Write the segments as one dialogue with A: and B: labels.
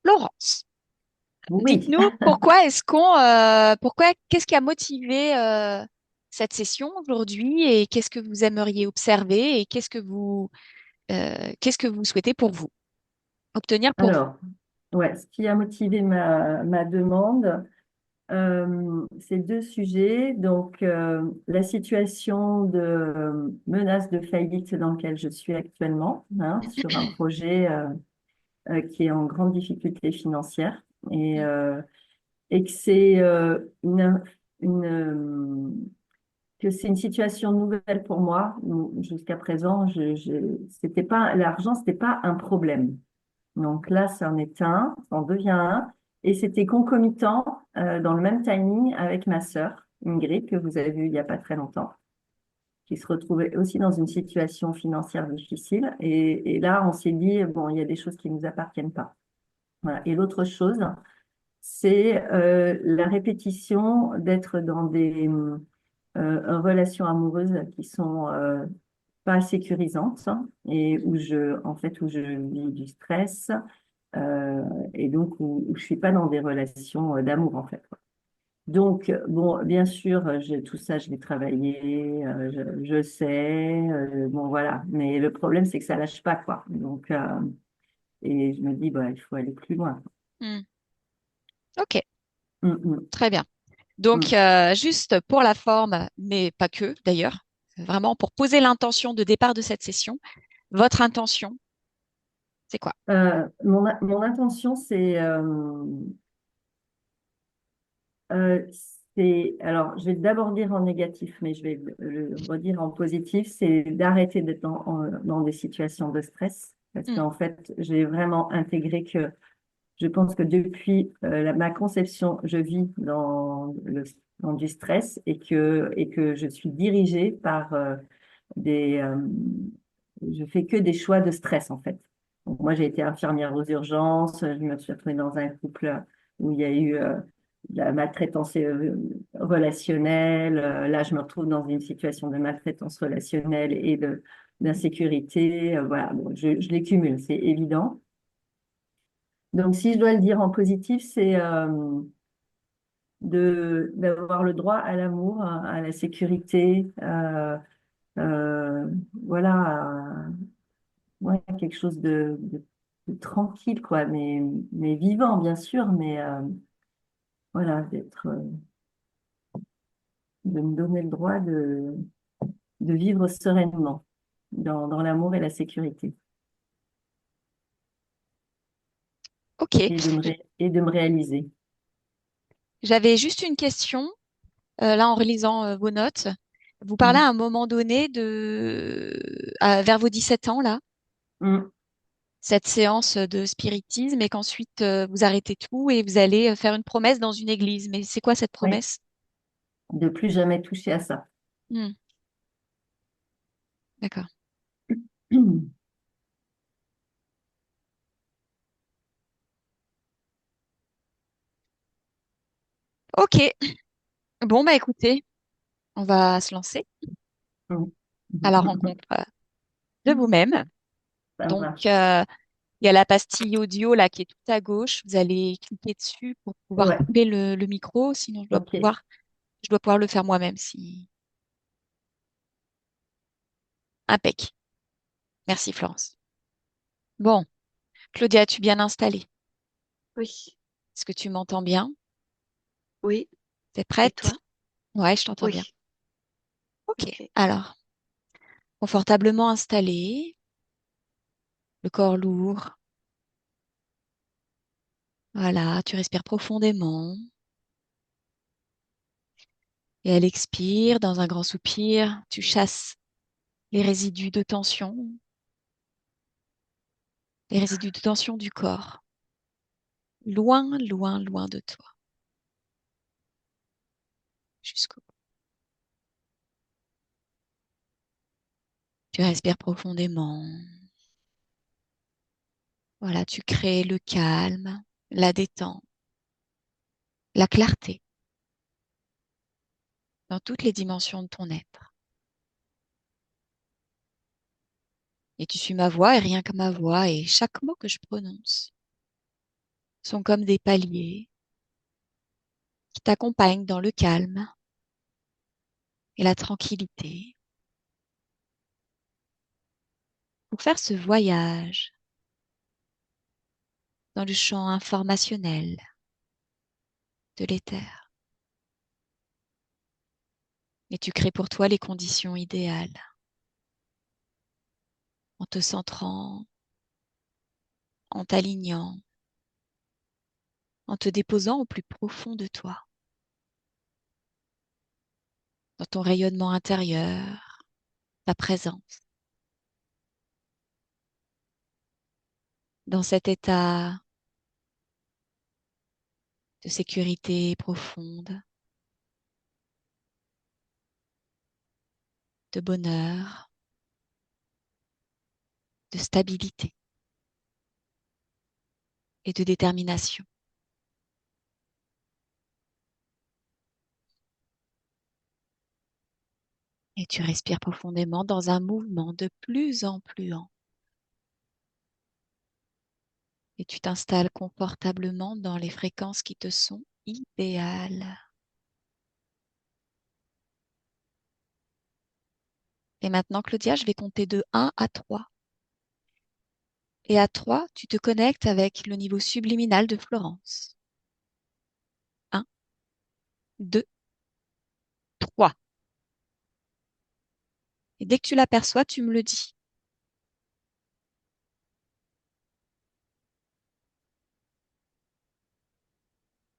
A: Florence,
B: Oui,
A: dites-nous qu'est-ce qui a motivé cette session aujourd'hui et qu'est-ce que vous aimeriez observer et qu'est-ce que vous souhaitez pour vous, obtenir pour vous.
B: alors, ouais, ce qui a motivé ma demande, c'est deux sujets. Donc, la situation de menace de faillite dans laquelle je suis actuellement, hein, sur un projet qui est en grande difficulté financière et,
A: Mm.
B: euh, et que c'est une, euh, que c'est une situation nouvelle pour moi. Jusqu'à présent, c'était pas, l'argent, c'était pas un problème. Donc là, ça en est un, ça en devient un. Et c'était concomitant dans le même timing avec ma sœur, Ingrid, que vous avez vue il n'y a pas très longtemps, qui se retrouvait aussi dans une situation financière difficile. Et là, on s'est dit, bon, il y a des choses qui ne nous appartiennent pas. Voilà. Et l'autre chose, c'est la répétition d'être dans des relations amoureuses qui sont pas sécurisantes et où je vis du stress et donc où je suis pas dans des relations d'amour en fait. Donc bon, bien sûr, tout ça je l'ai travaillé, je sais, bon voilà. Mais le problème c'est que ça lâche pas quoi. Donc et je me dis bah il faut aller plus loin.
A: Mm. Ok,
B: Hum, hum,
A: très bien. Donc,
B: hum.
A: juste pour la forme, mais pas que d'ailleurs, vraiment pour poser l'intention de départ de cette session, votre intention, c'est quoi?
B: Mon intention Euh, alors, je vais d'abord dire en négatif, mais je vais le redire en positif, c'est d'arrêter d'être dans des situations de stress. Parce
A: Mm.
B: qu'en fait, j'ai vraiment intégré que je pense que depuis ma conception, je vis dans du stress et que je suis dirigée par des... je fais que des choix de stress, en fait. Donc, moi, j'ai été infirmière aux urgences, je me suis retrouvée dans un couple où il y a eu de la maltraitance relationnelle. Là, je me retrouve dans une situation de maltraitance relationnelle et d'insécurité. Voilà, bon, je les cumule, c'est évident. Donc, si je dois le dire en positif, c'est d'avoir le droit à l'amour, à la sécurité, euh, voilà, ouais, quelque chose de tranquille, quoi, mais vivant, bien sûr, mais voilà, de me donner le droit de vivre sereinement dans l'amour et la sécurité
A: Ok,
B: et de me réaliser.
A: j'avais juste une question, là en relisant vos notes. Vous parlez à
B: Mm.
A: un moment donné vers vos 17 ans, là,
B: Mm.
A: cette séance de spiritisme et qu'ensuite vous arrêtez tout et vous allez faire une promesse dans une église. Mais c'est quoi cette
B: Oui,
A: promesse?
B: de plus jamais toucher à ça.
A: Hmm, d'accord. Ok, bon, bah écoutez, on va se lancer
B: Mm.
A: à la rencontre de vous-même.
B: Ça
A: Donc,
B: marche.
A: il y a la pastille audio là qui est tout à gauche. Vous allez cliquer dessus pour pouvoir
B: Ouais,
A: couper le micro. Sinon,
B: ok.
A: je dois pouvoir le faire moi-même si. Impec. Merci, Florence. Bon, Claudia, es-tu bien installée?
B: Oui,
A: Est-ce que tu m'entends bien?
B: oui.
A: T'es
B: Et
A: prête?
B: toi?
A: Ouais, je t'entends bien.
B: Oui.
A: Ok.
B: Ok.
A: Alors, confortablement installée, le corps lourd. Voilà, tu respires profondément. Et elle expire dans un grand soupir. Tu chasses les résidus de tension, les résidus de tension du corps. Loin, loin, loin de toi. Jusqu'au bout. Tu respires profondément. Voilà, tu crées le calme, la détente, la clarté dans toutes les dimensions de ton être. Et tu suis ma voix et rien que ma voix et chaque mot que je prononce sont comme des paliers qui t'accompagnent dans le calme et la tranquillité pour faire ce voyage dans le champ informationnel de l'éther. Et tu crées pour toi les conditions idéales en te centrant, en t'alignant, en te déposant au plus profond de toi, dans ton rayonnement intérieur, ta présence, dans cet état de sécurité profonde, de bonheur, de stabilité et de détermination. Et tu respires profondément dans un mouvement de plus en plus lent. Et tu t'installes confortablement dans les fréquences qui te sont idéales. Et maintenant, Claudia, je vais compter de 1 à 3. Et à 3, tu te connectes avec le niveau subliminal de Florence. 1, 2, 3. Et dès que tu l'aperçois, tu me le dis.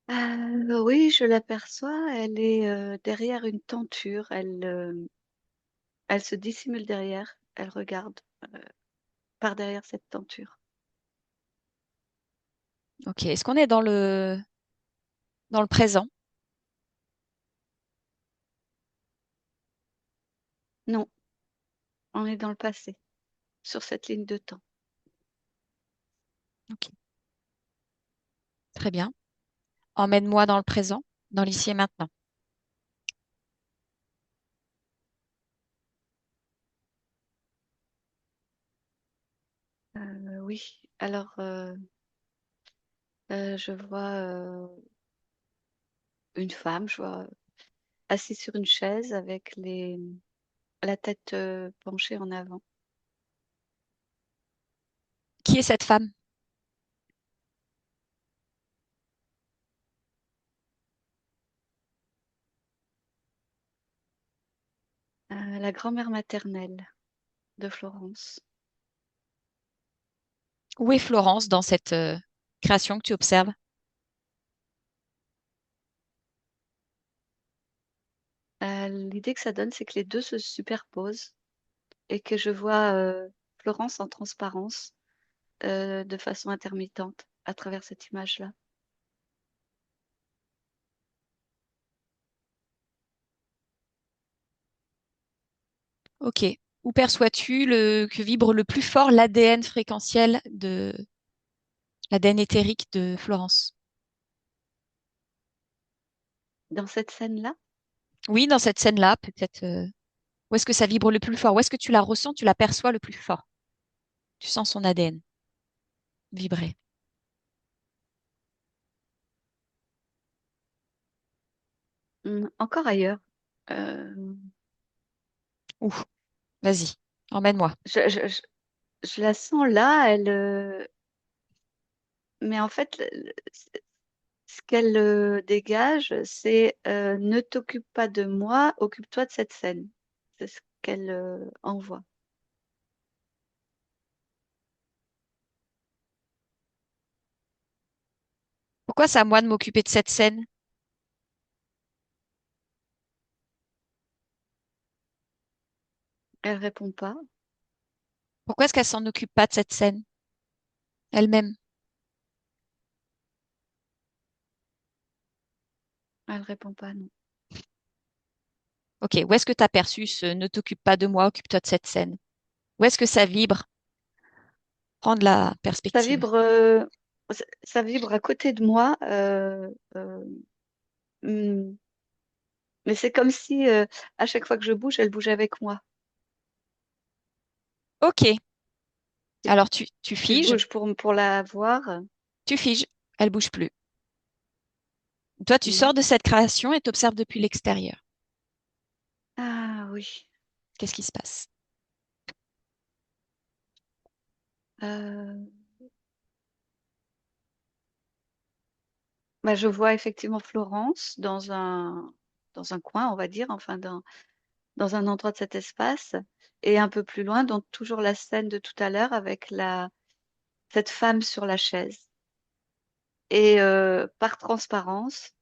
C: Oui, je l'aperçois. Elle est derrière une tenture. Elle se dissimule derrière. Elle regarde par derrière cette tenture.
A: Ok, est-ce qu'on est dans le présent?
C: Non, on est dans le passé, sur cette ligne de temps.
A: Ok, très bien. Emmène-moi dans le présent, dans l'ici et maintenant.
C: Oui, alors je vois une femme, je vois assise sur une chaise avec la tête penchée en avant.
A: Qui est cette femme?
C: La grand-mère maternelle de Florence.
A: Où est Florence dans cette création que tu observes?
C: L'idée que ça donne, c'est que les deux se superposent et que je vois Florence en transparence de façon intermittente à travers cette image-là.
A: Ok. Où perçois-tu que vibre le plus fort l'ADN fréquentiel de l'ADN éthérique de Florence?
C: Dans cette scène-là,
A: Oui, dans cette scène-là, peut-être. Où est-ce que ça vibre le plus fort? Où est-ce que tu la ressens, tu la perçois le plus fort? Tu sens son ADN vibrer.
C: encore ailleurs. Euh,
A: Ouh, vas-y, emmène-moi.
C: je, je- je- je la sens là, mais en fait, ce qu'elle dégage, c'est ne t'occupe pas de moi, occupe-toi de cette scène. C'est ce qu'elle envoie.
A: Pourquoi c'est à moi de m'occuper de cette scène?
C: Elle répond pas,
A: Pourquoi est-ce qu'elle s'en occupe pas de cette scène elle-même?
C: elle répond pas, non.
A: Ok, où est-ce que tu as perçu ce ne t'occupe pas de moi, occupe-toi de cette scène? Où est-ce que ça vibre? Prends de la
C: Ça
A: perspective.
C: vibre, ça vibre à côté de moi. Hmm, Mais c'est comme si à chaque fois que je bouge, elle bouge avec moi.
A: Ok,
C: Et
A: alors tu
C: tu
A: figes,
C: bouges pour la voir.
A: tu figes. Elle bouge plus. Toi, tu
C: Mhm.
A: sors de cette création et t'observes depuis l'extérieur.
C: Ah oui.
A: Qu'est-ce qui se passe?
C: Euh, Bah, je vois effectivement Florence dans un coin, on va dire, enfin dans un endroit de cet espace. Et un peu plus loin, donc toujours la scène de tout à l'heure avec cette femme sur la chaise. Et par transparence,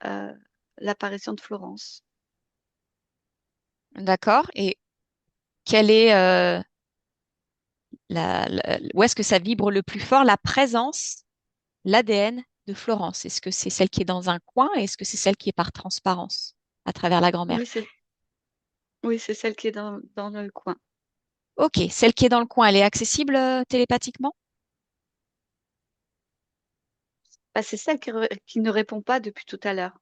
C: euh, l'apparition de Florence.
A: D'accord. Et quelle est où est-ce que ça vibre le plus fort, la présence, l'ADN de Florence? Est-ce que c'est celle qui est dans un coin? Est-ce que c'est celle qui est par transparence à travers la grand-mère?
C: Oui, oui, c'est celle qui est dans le coin.
A: Ok, celle qui est dans le coin, elle est accessible télépathiquement?
C: Bah, c'est celle qui ne répond pas depuis tout à l'heure.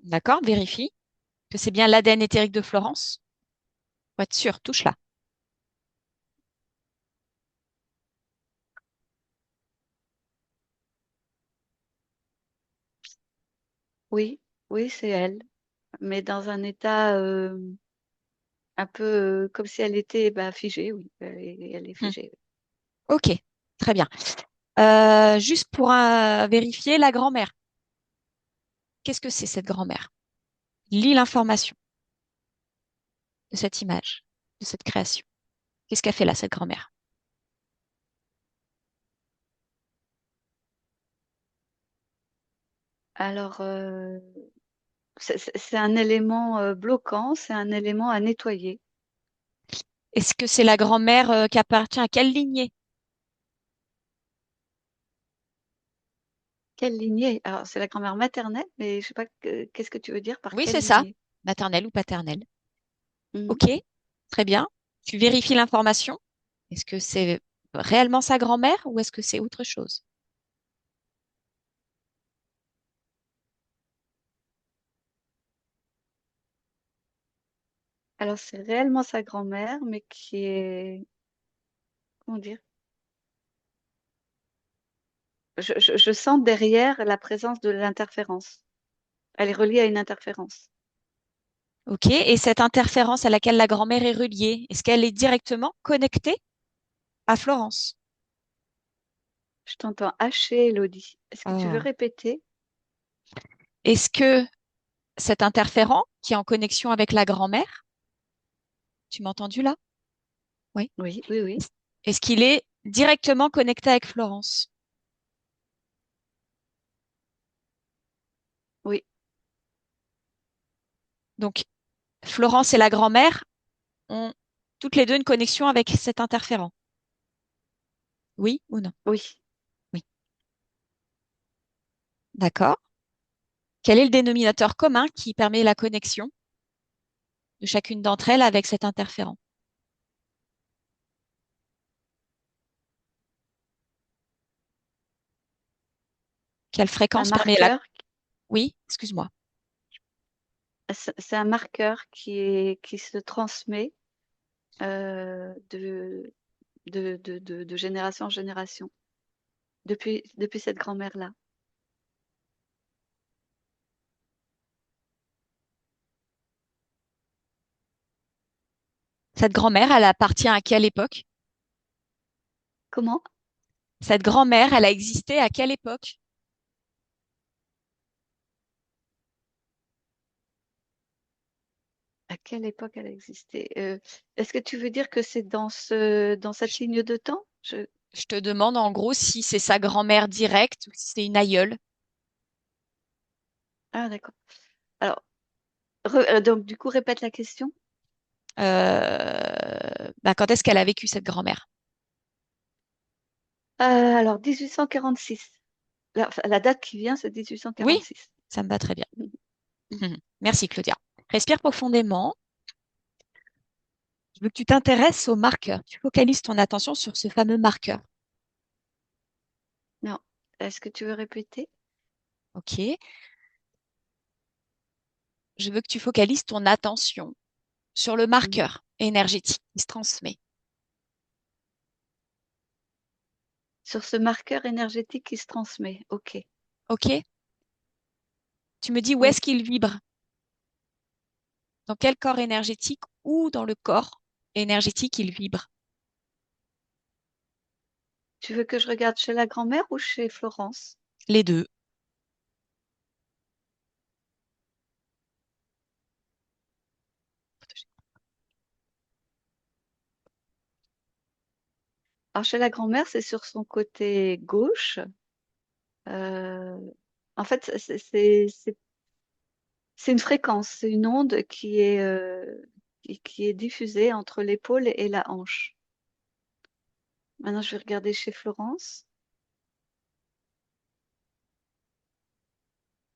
A: D'accord, vérifie que c'est bien l'ADN éthérique de Florence. Pour être sûr, touche là.
C: Oui, oui, c'est elle, mais dans un état un peu comme si elle était bah, figée, oui, elle est
A: Hmm.
C: figée.
A: Ok, très bien. Juste pour vérifier la grand-mère. Qu'est-ce que c'est cette grand-mère? Lis l'information de cette image, de cette création. Qu'est-ce qu'a fait là, cette grand-mère?
C: Alors, c'est un élément bloquant, c'est un élément à nettoyer.
A: Est-ce que c'est la grand-mère qui appartient à quelle lignée?
C: Quelle lignée? Alors, c'est la grand-mère maternelle, mais je sais pas qu'est-ce que tu veux dire par
A: Oui,
C: quelle
A: c'est ça,
C: lignée?
A: maternelle ou paternelle.
C: Mhm.
A: Ok, très bien. Tu vérifies l'information. Est-ce que c'est réellement sa grand-mère ou est-ce que c'est autre chose?
C: Alors, c'est réellement sa grand-mère, mais qui est, comment dire? Je sens derrière la présence de l'interférence. Elle est reliée à une interférence.
A: Ok, et cette interférence à laquelle la grand-mère est reliée, est-ce qu'elle est directement connectée à Florence?
C: Je t'entends hacher, Elodie. Est-ce que tu veux
A: Ah.
C: répéter?
A: Est-ce que cet interférent qui est en connexion avec la grand-mère, tu m'as entendu là? Oui.
C: Oui, oui, oui,
A: Est-ce qu'il est directement connecté avec Florence?
C: oui.
A: Donc, Florence et la grand-mère ont toutes les deux une connexion avec cet interférent. Oui ou non?
C: Oui.
A: Oui. D'accord. Quel est le dénominateur commun qui permet la connexion de chacune d'entre elles avec cet interférent? Quelle
C: Un
A: fréquence permet la...
C: marqueur,
A: Oui, excuse-moi.
C: c'est un marqueur qui se transmet de génération en génération, depuis cette grand-mère-là.
A: Cette grand-mère, elle appartient à quelle époque?
C: Comment?
A: Cette grand-mère, elle a existé à quelle époque?
C: À quelle époque elle a existé? Est-ce que tu veux dire que c'est dans cette
A: Je,
C: ligne de temps?
A: je te demande en gros si c'est sa grand-mère directe ou si c'est une aïeule.
C: Ah, d'accord. Alors, donc du coup, répète la question.
A: Quand est-ce qu'elle a vécu cette grand-mère?
C: Alors, 1846. La date qui vient, c'est
A: Oui,
C: 1846.
A: ça me va très bien. Merci Claudia. Respire profondément. Je veux que tu t'intéresses au marqueur. Tu focalises ton attention sur ce fameux marqueur.
C: Non. Est-ce que tu veux répéter?
A: OK? Je veux que tu focalises ton attention sur le
C: Mhm.
A: marqueur énergétique qui se transmet.
C: Sur ce marqueur énergétique qui se transmet. OK.
A: OK? Tu me dis où
C: Oui.
A: est-ce qu'il vibre? Dans quel corps énergétique ou dans le corps énergétique il vibre?
C: Tu veux que je regarde chez la grand-mère ou chez Florence?
A: Les deux.
C: Alors chez la grand-mère, c'est sur son côté gauche. Euh, En fait, c'est une fréquence, c'est une onde qui est diffusée entre l'épaule et la hanche. Maintenant, je vais regarder chez Florence.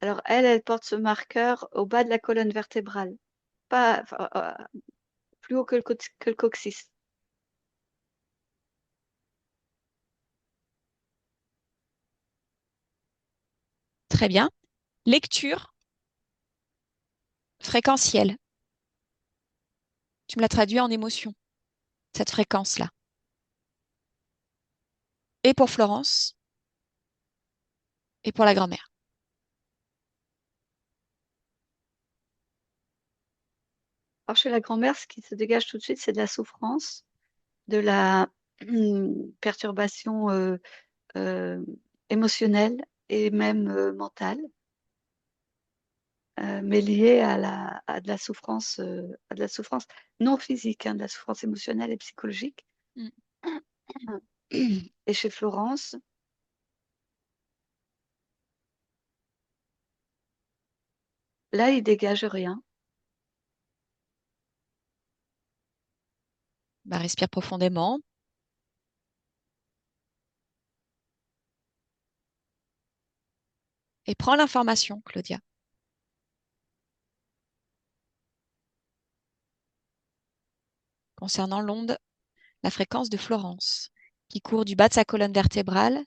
C: Alors elle porte ce marqueur au bas de la colonne vertébrale, pas enfin, plus haut que que le coccyx.
A: Très bien. Lecture fréquentielle. Tu me l'as traduit en émotion, cette fréquence-là. Et pour Florence, et pour la grand-mère.
C: Alors chez la grand-mère, ce qui se dégage tout de suite, c'est de la souffrance, de la perturbation euh, émotionnelle et même mentale, mais liée à de la souffrance non physique, hein, de la souffrance émotionnelle et psychologique.
A: Mm.
C: Et chez Florence, là, il dégage rien.
A: Bah, respire profondément et prends l'information, Claudia, concernant l'onde, la fréquence de Florence, qui court du bas de sa colonne vertébrale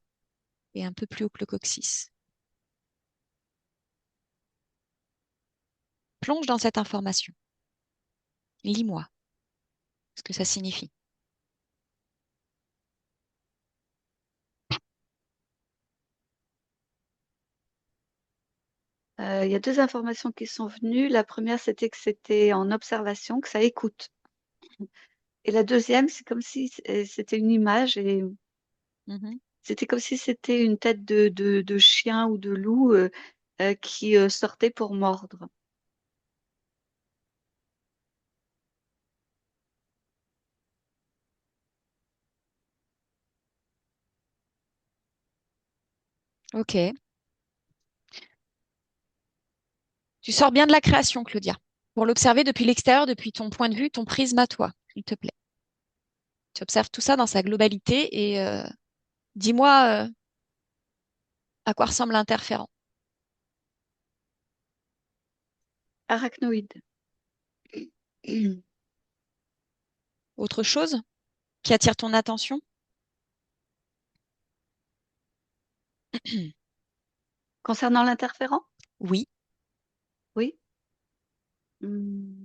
A: et un peu plus haut que le coccyx. Plonge dans cette information. Lis-moi ce que ça signifie.
C: Il y a deux informations qui sont venues. La première, c'était que c'était en observation, que ça écoute. Et la deuxième, c'est comme si c'était une image et
A: Mhm.
C: c'était comme si c'était une tête de chien ou de loup qui sortait pour mordre.
A: Ok. Tu sors bien de la création, Claudia, pour l'observer depuis l'extérieur, depuis ton point de vue, ton prisme à toi, s'il te plaît. Tu observes tout ça dans sa globalité et dis-moi à quoi ressemble l'interférent.
C: Arachnoïde.
A: Autre chose qui attire ton attention?
C: Concernant l'interférent?
A: Oui,
C: Oui. Hmm.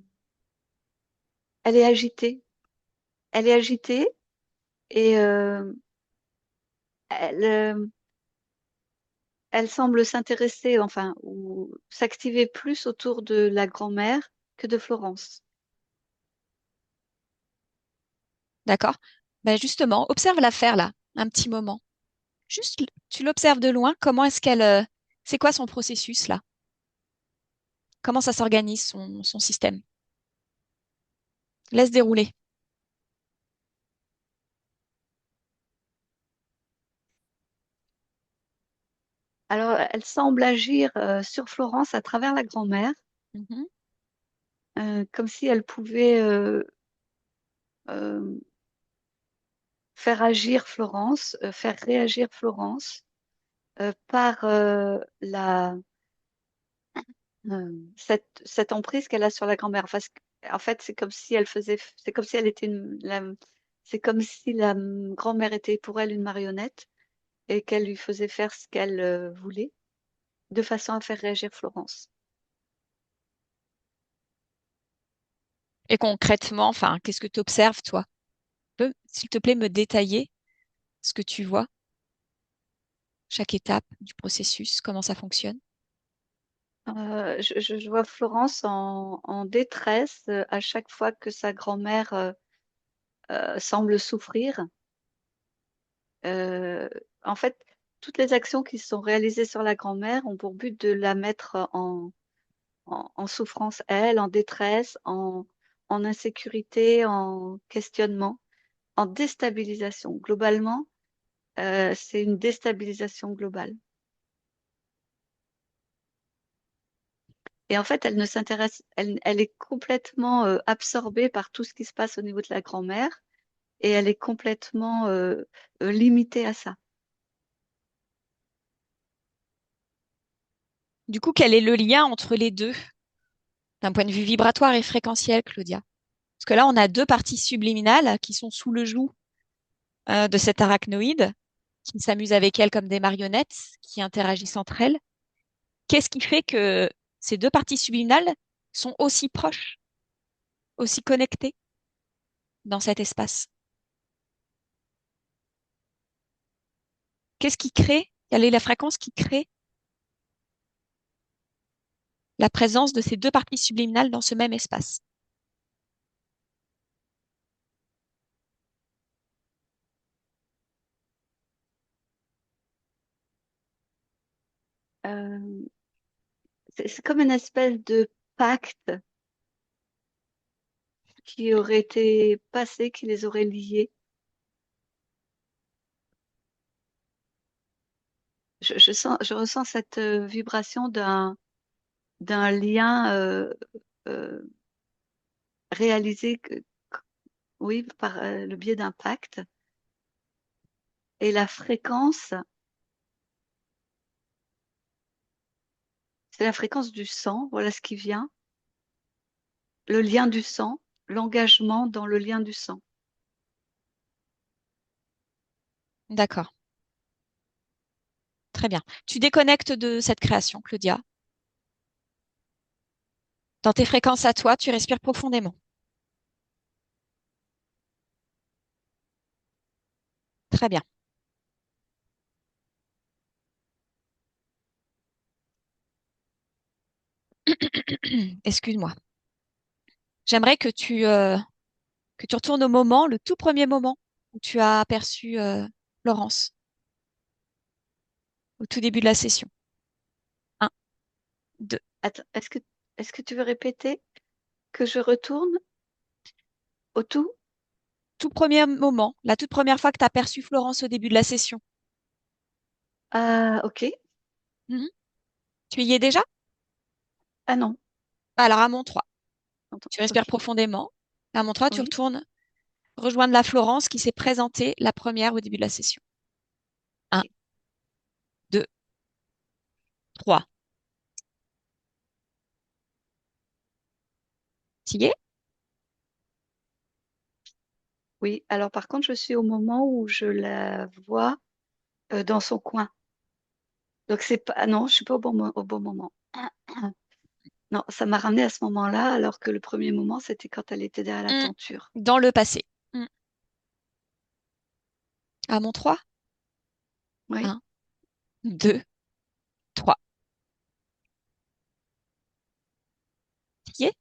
C: Elle est agitée. Elle est agitée et elle, elle semble s'intéresser, enfin, ou s'activer plus autour de la grand-mère que de Florence.
A: d'accord. Ben justement, observe l'affaire là, un petit moment. Juste, tu l'observes de loin. Comment est-ce qu'elle, c'est quoi son processus là? Comment ça s'organise son système? Laisse dérouler.
C: Alors, elle semble agir sur Florence à travers la grand-mère,
A: Mhm.
C: comme si elle pouvait euh, faire agir Florence, faire réagir Florence par cette emprise qu'elle a sur la grand-mère. Enfin, en fait, c'est comme si elle faisait, c'est comme si elle était c'est comme si la grand-mère était pour elle une marionnette et qu'elle lui faisait faire ce qu'elle voulait, de façon à faire réagir Florence.
A: Et concrètement, enfin, qu'est-ce que tu observes, toi? Peux, s'il te plaît, me détailler ce que tu vois? chaque étape du processus, comment ça fonctionne?
C: Je vois Florence en détresse à chaque fois que sa grand-mère semble souffrir. Euh, En fait, toutes les actions qui sont réalisées sur la grand-mère ont pour but de la mettre en souffrance, elle, en détresse, en insécurité, en questionnement, en déstabilisation. Globalement, c'est une déstabilisation globale. Et en fait, elle ne s'intéresse, elle est complètement absorbée par tout ce qui se passe au niveau de la grand-mère et elle est complètement limitée à ça.
A: Du coup, quel est le lien entre les deux, d'un point de vue vibratoire et fréquentiel, Claudia? Parce que là, on a deux parties subliminales qui sont sous le joug de cet arachnoïde, qui s'amuse avec elle comme des marionnettes, qui interagissent entre elles. Qu'est-ce qui fait que ces deux parties subliminales sont aussi proches, aussi connectées dans cet espace? Qu'est-ce qui crée? Quelle est la fréquence qui crée la présence de ces deux parties subliminales dans ce même espace?
C: Euh, c'est comme une espèce de pacte qui aurait été passé, qui les aurait liés. Je ressens cette vibration d'un lien euh, réalisé, oui, par le biais d'un pacte. Et la fréquence, c'est la fréquence du sang, voilà ce qui vient, le lien du sang, l'engagement dans le lien du sang.
A: D'accord, très bien. Tu déconnectes de cette création, Claudia. Dans tes fréquences à toi, tu respires profondément. Très bien. Excuse-moi. J'aimerais que tu retournes au moment, le tout premier moment où tu as aperçu Laurence, au tout début de la session. Un, deux.
C: Attends, est-ce que tu veux répéter que je retourne au tout?
A: Tout premier moment, la toute première fois que tu as aperçu Florence au début de la session.
C: Ah, ok.
A: Mhm. Tu y es déjà?
C: Ah non.
A: Alors, à mon 3.
C: Attends,
A: Tu respires
C: ok.
A: profondément. À mon 3, tu
C: Oui.
A: retournes rejoindre la Florence qui s'est présentée la première au début de la session. Un,
C: Ok.
A: 2, 3. Tu y es?
C: Oui. Alors par contre, je suis au moment où je la vois dans son coin. Donc c'est pas. Ah non, je suis pas au bon moment. Non, ça m'a ramené à ce moment-là, alors que le premier moment, c'était quand elle était derrière la
A: Hmm.
C: tenture.
A: Dans le passé. Hmm. À mon 3.
C: Oui.
A: 1, 2, 3. Tu y es?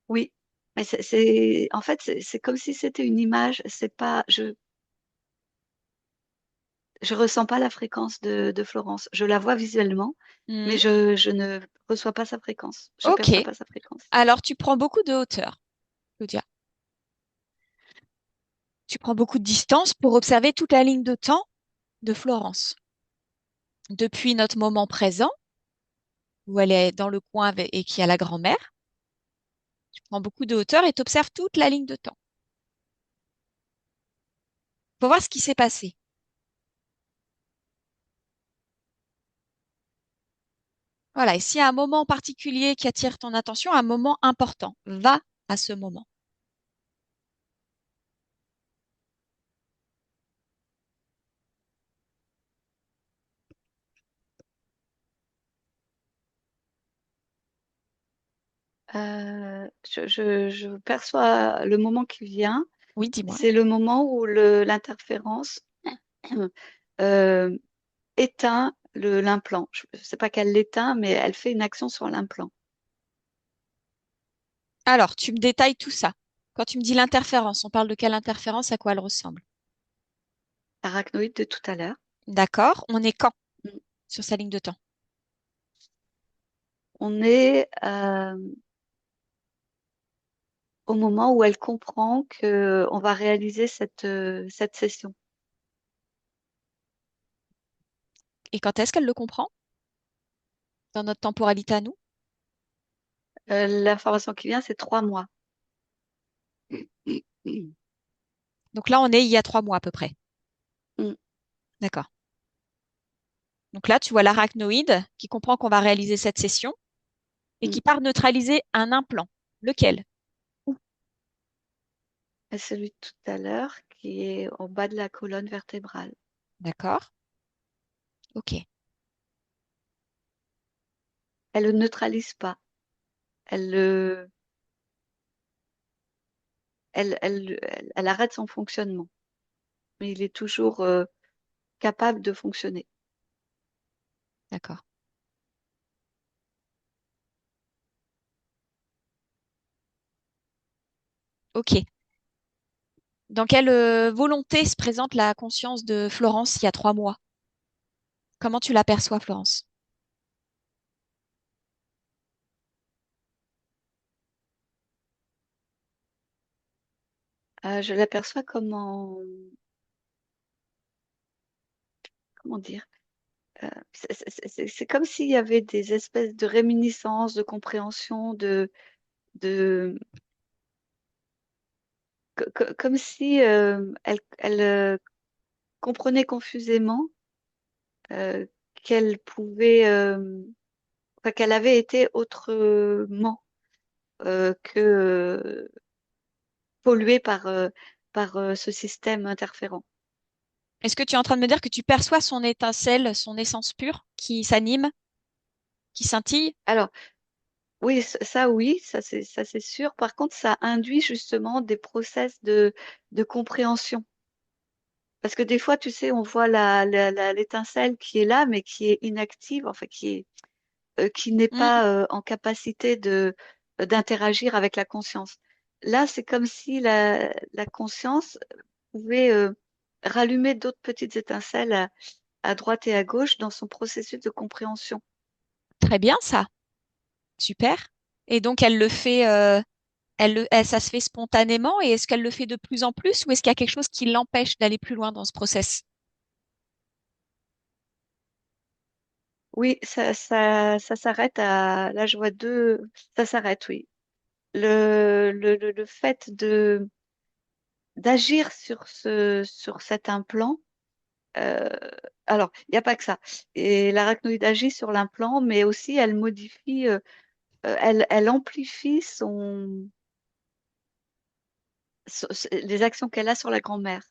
C: Oui. Mais en fait, c'est comme si c'était une image. C'est pas, je ressens pas la fréquence de Florence. Je la vois visuellement, mais
A: Hmm.
C: je ne reçois pas sa fréquence. Je perçois
A: Ok.
C: pas sa fréquence.
A: Alors, tu prends beaucoup de hauteur, Claudia. Tu prends beaucoup de distance pour observer toute la ligne de temps de Florence. Depuis notre moment présent, où elle est dans le coin et qui a la grand-mère, tu prends beaucoup de hauteur et tu observes toute la ligne de temps. Pour voir ce qui s'est passé. Voilà. Et s'il y a un moment particulier qui attire ton attention, un moment important, va à ce moment.
C: Je perçois le moment qui vient.
A: Oui, dis-moi.
C: C'est le moment où l'interférence euh, éteint l'implant. Je ne sais pas qu'elle l'éteint, mais elle fait une action sur l'implant.
A: Alors, tu me détailles tout ça. Quand tu me dis l'interférence, on parle de quelle interférence, à quoi elle ressemble?
C: Arachnoïde de tout à l'heure.
A: D'accord. On est quand
C: Mm.
A: sur sa ligne de temps?
C: On est au moment où elle comprend que on va réaliser cette session.
A: Et quand est-ce qu'elle le comprend? Dans notre temporalité à nous?
C: L'information qui vient, c'est 3 mois.
A: Donc là, on est il y a 3 mois à peu près.
C: Mm,
A: D'accord. Donc là, tu vois l'arachnoïde qui comprend qu'on va réaliser cette session et
C: mm.
A: qui part neutraliser un implant. Lequel? Où?
C: Et celui de tout à l'heure qui est en bas de la colonne vertébrale.
A: D'accord. OK.
C: Elle le neutralise pas. Elle le, elle arrête son fonctionnement. Mais il est toujours capable de fonctionner.
A: D'accord. OK. Dans quelle volonté se présente la conscience de Florence il y a 3 mois? Comment tu l'aperçois, Florence?
C: Je l'aperçois comme comment dire? C'est comme s'il y avait des espèces de réminiscences, de compréhension, de comme si elle comprenait confusément euh, qu'elle pouvait, enfin, qu'elle avait été autrement que polluée par ce système interférent.
A: Est-ce que tu es en train de me dire que tu perçois son étincelle, son essence pure qui s'anime, qui scintille?
C: Alors, oui, oui, ça c'est sûr. Par contre, ça induit justement des process de compréhension. Parce que des fois, tu sais, on voit l'étincelle qui est là, mais qui est inactive, enfin qui n'est
A: Hmm,
C: pas en capacité d'interagir avec la conscience. Là, c'est comme si la conscience pouvait rallumer d'autres petites étincelles à droite et à gauche dans son processus de compréhension.
A: très bien, ça. Super. Et donc, elle le fait, ça se fait spontanément et est-ce qu'elle le fait de plus en plus ou est-ce qu'il y a quelque chose qui l'empêche d'aller plus loin dans ce process?
C: Oui, ça s'arrête là, je vois deux, ça s'arrête, oui. Le fait d'agir sur cet implant, euh, alors, il n'y a pas que ça. Et l'arachnoïde agit sur l'implant, mais aussi elle modifie, elle amplifie les actions qu'elle a sur la grand-mère.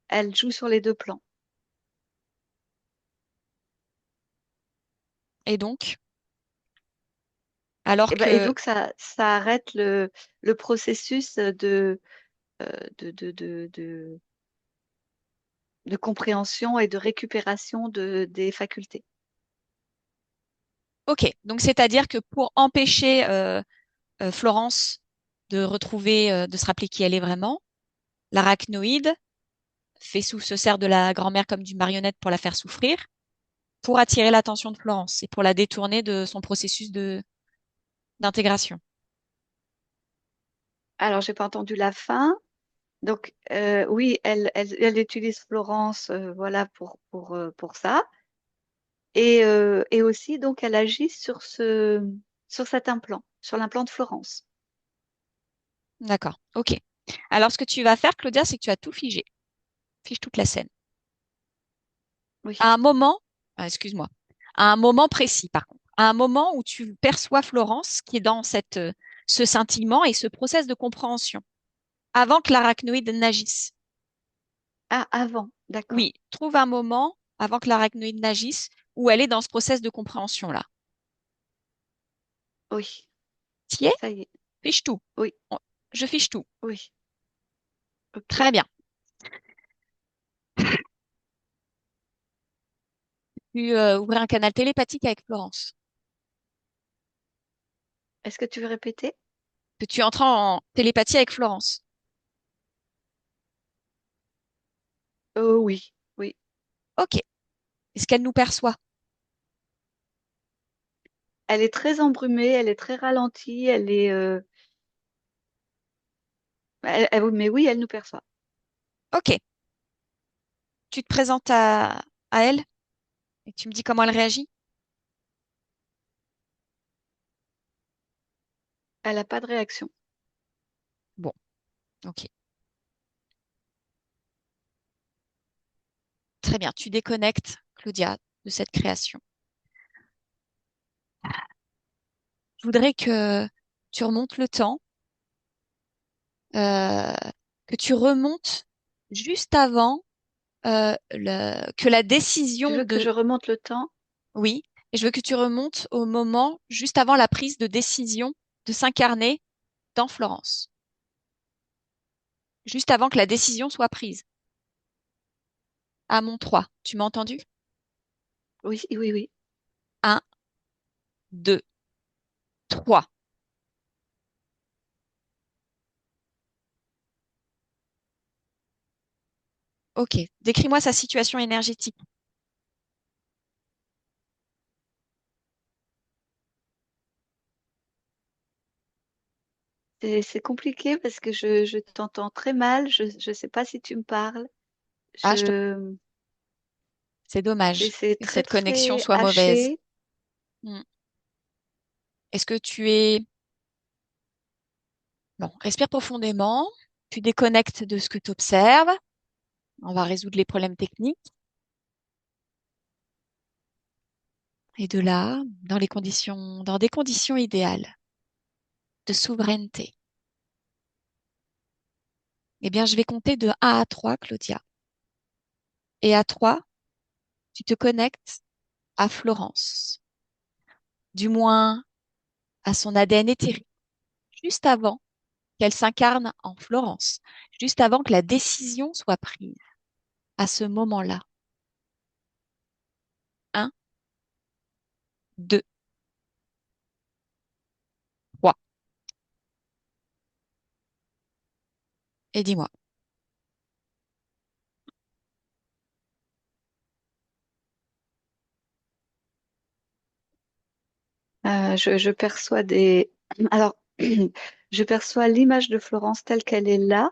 C: Elle joue sur les deux plans.
A: Et donc, alors
C: Et
A: que,
C: donc, ça arrête le processus euh, de, de, de, de, de compréhension et de récupération des facultés.
A: ok, donc c'est-à-dire que pour empêcher Florence de retrouver, de se rappeler qui elle est vraiment, l'arachnoïde se sert de la grand-mère comme d'une marionnette pour la faire souffrir, pour attirer l'attention de Florence et pour la détourner de son processus de d'intégration.
C: Alors, j'ai pas entendu la fin. Donc, oui, elle utilise Florence, voilà, pour ça. Et aussi, donc, elle agit sur cet implant, sur l'implant de Florence.
A: D'accord, ok. Alors ce que tu vas faire, Claudia, c'est que tu vas tout figer. Fige toute la scène.
C: Oui.
A: À un moment, excuse-moi, à un moment précis, par contre, à un moment où tu perçois Florence qui est dans ce scintillement et ce process de compréhension, avant que l'arachnoïde n'agisse.
C: Ah, avant, d'accord.
A: Oui, trouve un moment avant que l'arachnoïde n'agisse où elle est dans ce process de compréhension-là.
C: Oui,
A: T'y es?
C: ça y est.
A: Fiche tout.
C: Oui,
A: On- Je fiche tout.
C: oui. OK.
A: Très bien. Puis ouvrir un canal télépathique avec Florence.
C: Est-ce que tu veux répéter?
A: Peux-tu entrer en télépathie avec Florence?
C: Oui, oui.
A: Ok. Est-ce qu'elle nous perçoit?
C: Elle est très embrumée, elle est très ralentie, mais oui, elle nous perçoit.
A: Ok. Tu te présentes à elle et tu me dis comment elle réagit?
C: Elle n'a pas de réaction.
A: Bon, ok. Très bien. Tu déconnectes, Claudia, de cette création. Je voudrais que tu remontes le temps, euh, que tu remontes juste avant que la
C: Tu
A: décision
C: veux que
A: de...
C: je remonte le temps?
A: Oui, et je veux que tu remontes au moment juste avant la prise de décision de s'incarner dans Florence. Juste avant que la décision soit prise. À mon 3. Tu m'as entendu?
C: Oui, oui, oui.
A: Un, 2, 3. Ok. Décris-moi sa situation énergétique.
C: C'est compliqué parce que je t'entends très mal. Je ne sais pas si tu me parles.
A: Ah,
C: Je,
A: c'est dommage
C: c'est
A: que
C: très,
A: cette connexion
C: très
A: soit mauvaise.
C: haché.
A: Hmm. Est-ce que tu es... Bon, respire profondément. Tu déconnectes de ce que tu observes. On va résoudre les problèmes techniques. Et de là, dans des conditions idéales de souveraineté, eh bien, je vais compter de 1 à 3, Claudia. Et à 3, tu te connectes à Florence, du moins à son ADN éthérique, juste avant qu'elle s'incarne en Florence, juste avant que la décision soit prise, à ce moment-là. 1, 2, 3. Et dis-moi.
C: Je perçois des. Alors, je perçois l'image de Florence telle qu'elle est là,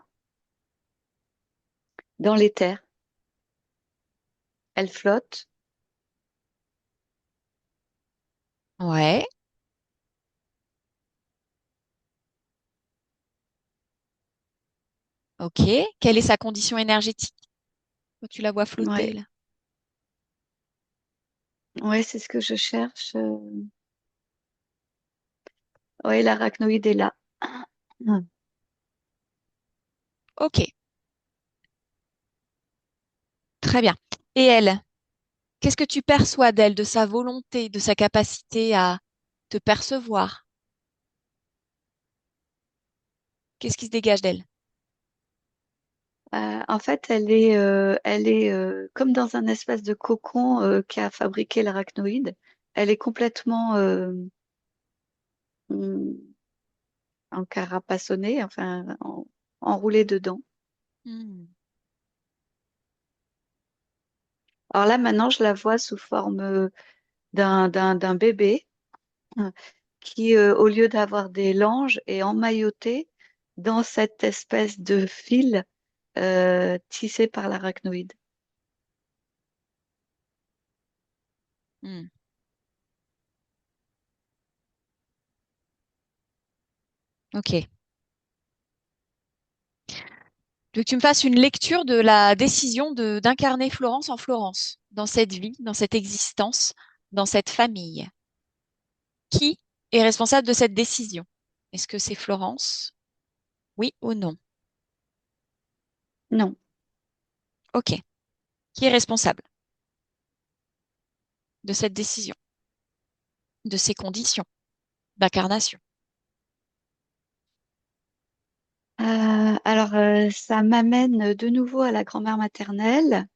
C: dans l'éther. Elle flotte.
A: Ouais, ok. Quelle est sa condition énergétique quand tu la vois flotter
C: Ouais,
A: là?
C: ouais, c'est ce que je cherche. Ouais, l'arachnoïde est là.
A: Ok, très bien. Et elle, qu'est-ce que tu perçois d'elle, de sa volonté, de sa capacité à te percevoir? Qu'est-ce qui se dégage d'elle?
C: En fait, elle est comme dans un espèce de cocon qu'a fabriqué l'arachnoïde. Elle est complètement hum, encarapassonnée, enroulée dedans.
A: Hmm.
C: Alors là, maintenant, je la vois sous forme d'un bébé qui, au lieu d'avoir des langes, est emmailloté dans cette espèce de fil tissé par l'arachnoïde.
A: Hmm. Ok. Je veux que tu me fasses une lecture de la décision de d'incarner Florence en Florence, dans cette vie, dans cette existence, dans cette famille. Qui est responsable de cette décision? Est-ce que c'est Florence? Oui ou non?
C: Non.
A: Ok. Qui est responsable de cette décision, de ces conditions d'incarnation?
C: Ça m'amène de nouveau à la grand-mère maternelle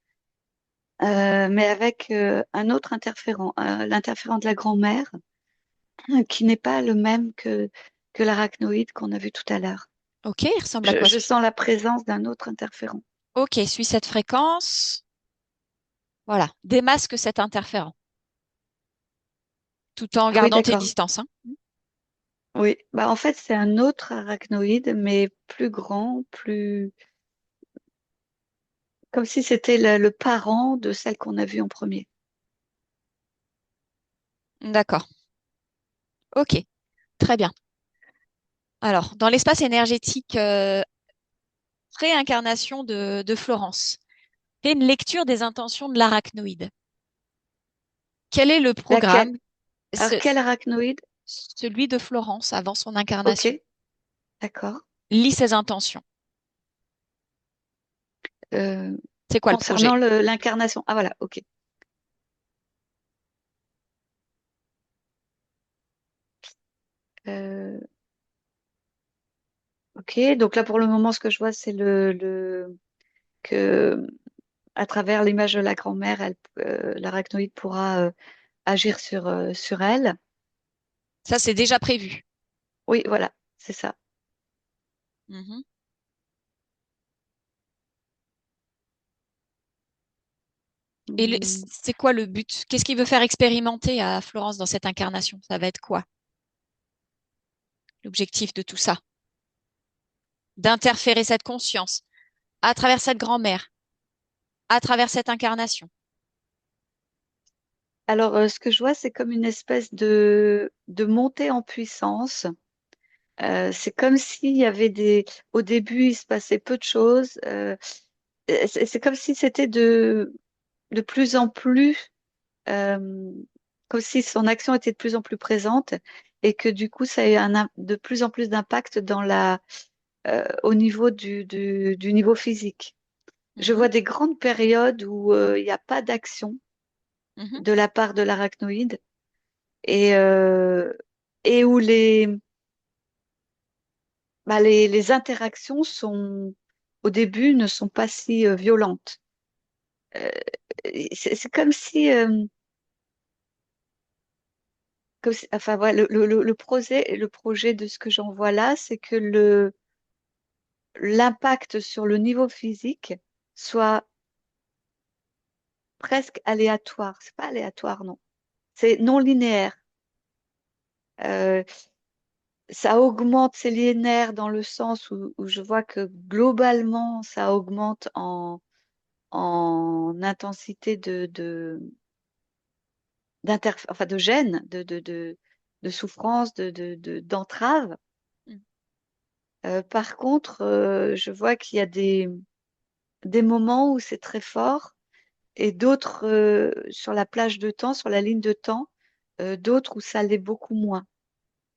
C: mais avec un autre interférent, l'interférent de la grand-mère, qui n'est pas le même que l'arachnoïde qu'on a vu tout à l'heure.
A: Ok, il ressemble à quoi
C: Je
A: celui?
C: sens la présence d'un autre interférent.
A: Ok, suis cette fréquence. Voilà, démasque cet interférent, tout en
C: Ah oui,
A: gardant tes
C: d'accord.
A: distances, hein.
C: Oui, bah en fait, c'est un autre arachnoïde, mais plus grand, plus comme si c'était le parent de celle qu'on a vue en premier.
A: D'accord. Ok, très bien. Alors, dans l'espace énergétique réincarnation de Florence, fais une lecture des intentions de l'arachnoïde. Quel est le
C: Laquelle?
A: programme?
C: Alors, quel arachnoïde?
A: Celui de Florence avant son
C: Ok,
A: incarnation.
C: d'accord.
A: Lis ses intentions.
C: Euh,
A: C'est quoi le
C: concernant
A: projet?
C: l'incarnation. Ah voilà, ok. Euh, ok, donc là pour le moment, ce que je vois, c'est que à travers l'image de la grand-mère, l'arachnoïde pourra agir sur elle.
A: Ça, c'est déjà prévu.
C: Oui, voilà, c'est ça.
A: Mhm. Et
C: Hmm.
A: c'est quoi le but? Qu'est-ce qu'il veut faire expérimenter à Florence dans cette incarnation? Ça va être quoi, l'objectif de tout ça? D'interférer cette conscience à travers cette grand-mère, à travers cette incarnation.
C: Alors, ce que je vois, c'est comme une espèce de montée en puissance. C'est comme s'il y avait au début, il se passait peu de choses. C'est comme si c'était de plus en plus, euh, comme si son action était de plus en plus présente et que du coup, ça a eu de plus en plus d'impact au niveau du niveau physique. Je
A: Mhm,
C: vois des grandes périodes où il n'y a pas d'action
A: mhm.
C: de la part de l'arachnoïde et, euh, et où les interactions au début, ne sont pas si violentes. Euh, c'est enfin, ouais, le projet de ce que j'en vois là, c'est que l'impact sur le niveau physique soit presque aléatoire. C'est pas aléatoire, non. C'est non linéaire. Euh, Ça augmente, c'est linéaire dans le sens où je vois que globalement, ça augmente en intensité enfin, de gêne, de souffrance, d'entrave. Par contre, je vois qu'il y a des moments où c'est très fort et d'autres sur la plage de temps, sur la ligne de temps, d'autres où ça l'est beaucoup moins.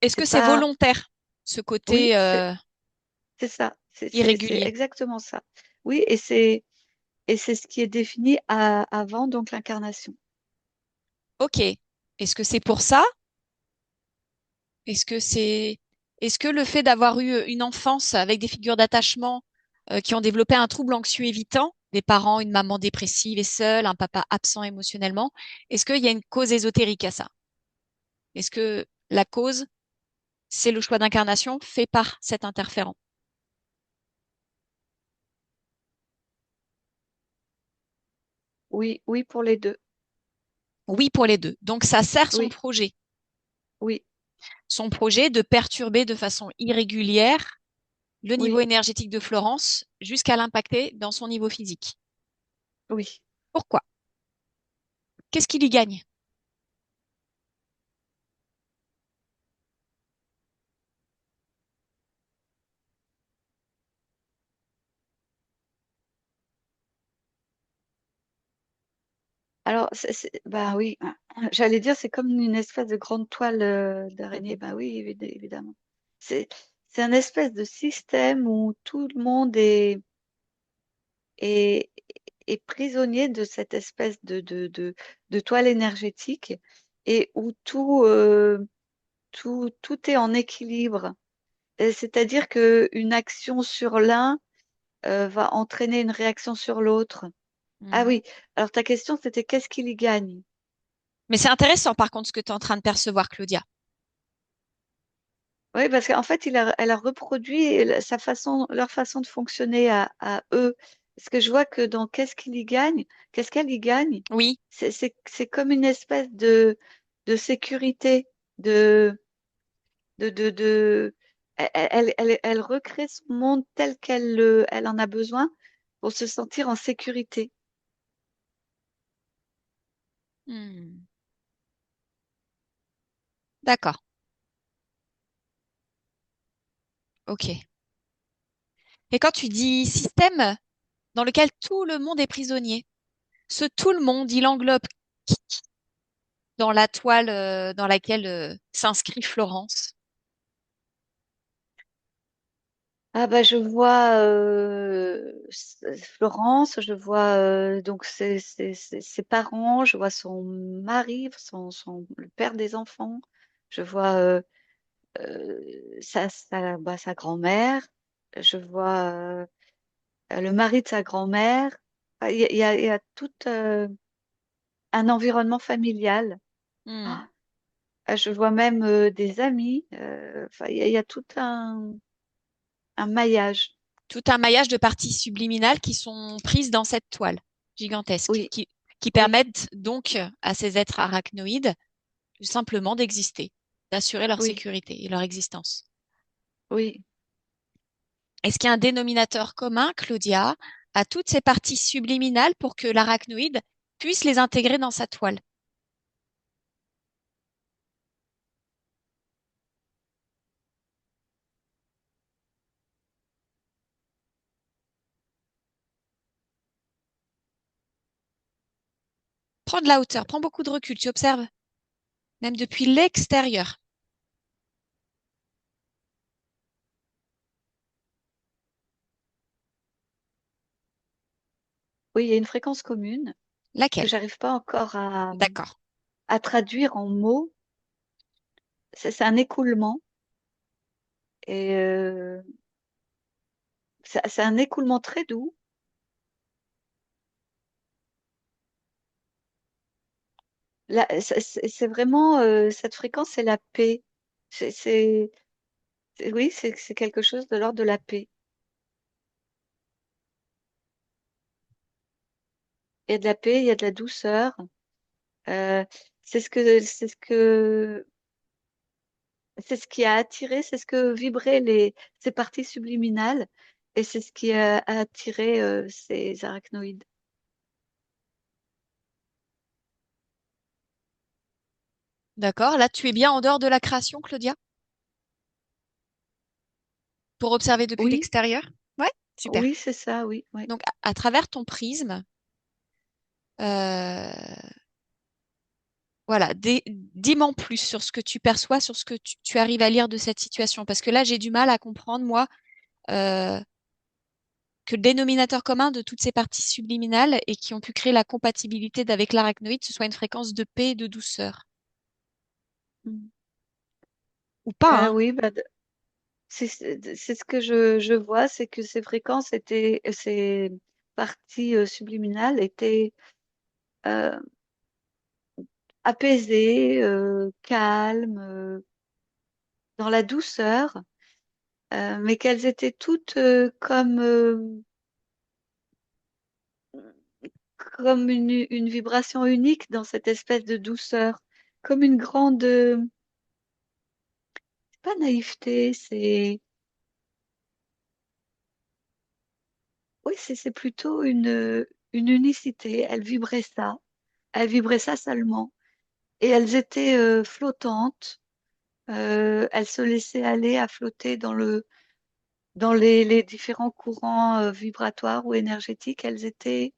A: Est-ce que
C: C'est
A: c'est
C: pas,
A: volontaire, ce
C: oui,
A: côté
C: c'est ça, c'est
A: irrégulier?
C: exactement ça. Oui, et c'est ce qui est défini avant donc l'incarnation.
A: Ok. Est-ce que c'est pour ça? Est-ce que c'est, est-ce que le fait d'avoir eu une enfance avec des figures d'attachement qui ont développé un trouble anxieux évitant, des parents, une maman dépressive et seule, un papa absent émotionnellement, est-ce qu'il y a une cause ésotérique à ça? Est-ce que la cause, c'est le choix d'incarnation fait par cet interférent?
C: Oui, oui pour les deux.
A: Oui pour les deux. Donc ça sert
C: Oui, oui,
A: son projet de perturber de façon irrégulière le niveau
C: oui,
A: énergétique de Florence jusqu'à l'impacter dans son niveau physique.
C: oui.
A: Pourquoi? Qu'est-ce qu'il y gagne?
C: Alors, bah oui, j'allais dire, c'est comme une espèce de grande toile d'araignée. Bah oui, évidemment. C'est, c'est un espèce de système où tout le monde est, est prisonnier de cette espèce de toile énergétique et où tout est en équilibre. C'est-à-dire qu'une action sur l'un va entraîner une réaction sur l'autre. Ah
A: Hmm.
C: oui, alors ta question, c'était qu'est-ce qu'il y gagne?
A: Mais c'est intéressant, par contre, ce que tu es en train de percevoir, Claudia.
C: Oui, parce qu'en fait, elle a reproduit leur façon de fonctionner à eux. Parce que je vois que dans qu'est-ce qu'il y gagne, qu'est-ce qu'elle y gagne,
A: Oui.
C: c'est comme une espèce de sécurité, de, de... Elle recrée son monde tel elle en a besoin pour se sentir en sécurité.
A: Hmm. D'accord. OK. Et quand tu dis système dans lequel tout le monde est prisonnier, ce tout le monde, il englobe qui dans la toile dans laquelle s'inscrit Florence?
C: Ah bah je vois Florence, je vois donc ses parents, je vois son mari, le père des enfants, je vois sa grand-mère, je vois le mari de sa grand-mère. Ah, il y a tout un environnement familial.
A: Hmm.
C: Ah, je vois même des amis. Enfin, il y a tout un maillage.
A: Tout un maillage de parties subliminales qui sont prises dans cette toile gigantesque,
C: Oui,
A: qui
C: oui,
A: permettent donc à ces êtres arachnoïdes tout simplement d'exister, d'assurer leur
C: oui,
A: sécurité et leur existence.
C: oui.
A: Est-ce qu'il y a un dénominateur commun, Claudia, à toutes ces parties subliminales pour que l'arachnoïde puisse les intégrer dans sa toile? Prends de la hauteur, prends beaucoup de recul, tu observes, même depuis l'extérieur.
C: Oui, il y a une fréquence commune que
A: Laquelle?
C: j'arrive pas encore
A: D'accord.
C: à traduire en mots. C'est un écoulement et c'est un écoulement très doux. Là, c'est vraiment cette fréquence, c'est la paix. C'est, c'est, oui, c'est quelque chose de l'ordre de la paix. Il y a de la paix, il y a de la douceur. Euh, c'est c'est ce qui a attiré, c'est ce que vibraient ces parties subliminales et c'est ce qui a attiré ces arachnoïdes.
A: D'accord. Là, tu es bien en dehors de la création, Claudia, pour observer depuis
C: Oui,
A: l'extérieur? Ouais, super.
C: oui, c'est ça, oui, oui.
A: Donc, à travers ton prisme, euh, voilà, dis-m'en plus sur ce que tu perçois, sur ce que tu arrives à lire de cette situation. Parce que là, j'ai du mal à comprendre, moi, euh, que le dénominateur commun de toutes ces parties subliminales et qui ont pu créer la compatibilité d'avec l'arachnoïde, ce soit une fréquence de paix et de douceur.
C: Mm.
A: Ou pas, hein?
C: Oui, bah, c'est ce que je vois, c'est que ces fréquences étaient, ces parties subliminales étaient euh, apaisées, calmes, dans la douceur, mais qu'elles étaient toutes comme une vibration unique dans cette espèce de douceur, comme une grande, c'est pas naïveté, oui, c'est plutôt une unicité. Elles vibraient ça seulement. Et elles étaient flottantes. Elles se laissaient aller à flotter dans les différents courants vibratoires ou énergétiques. Elles étaient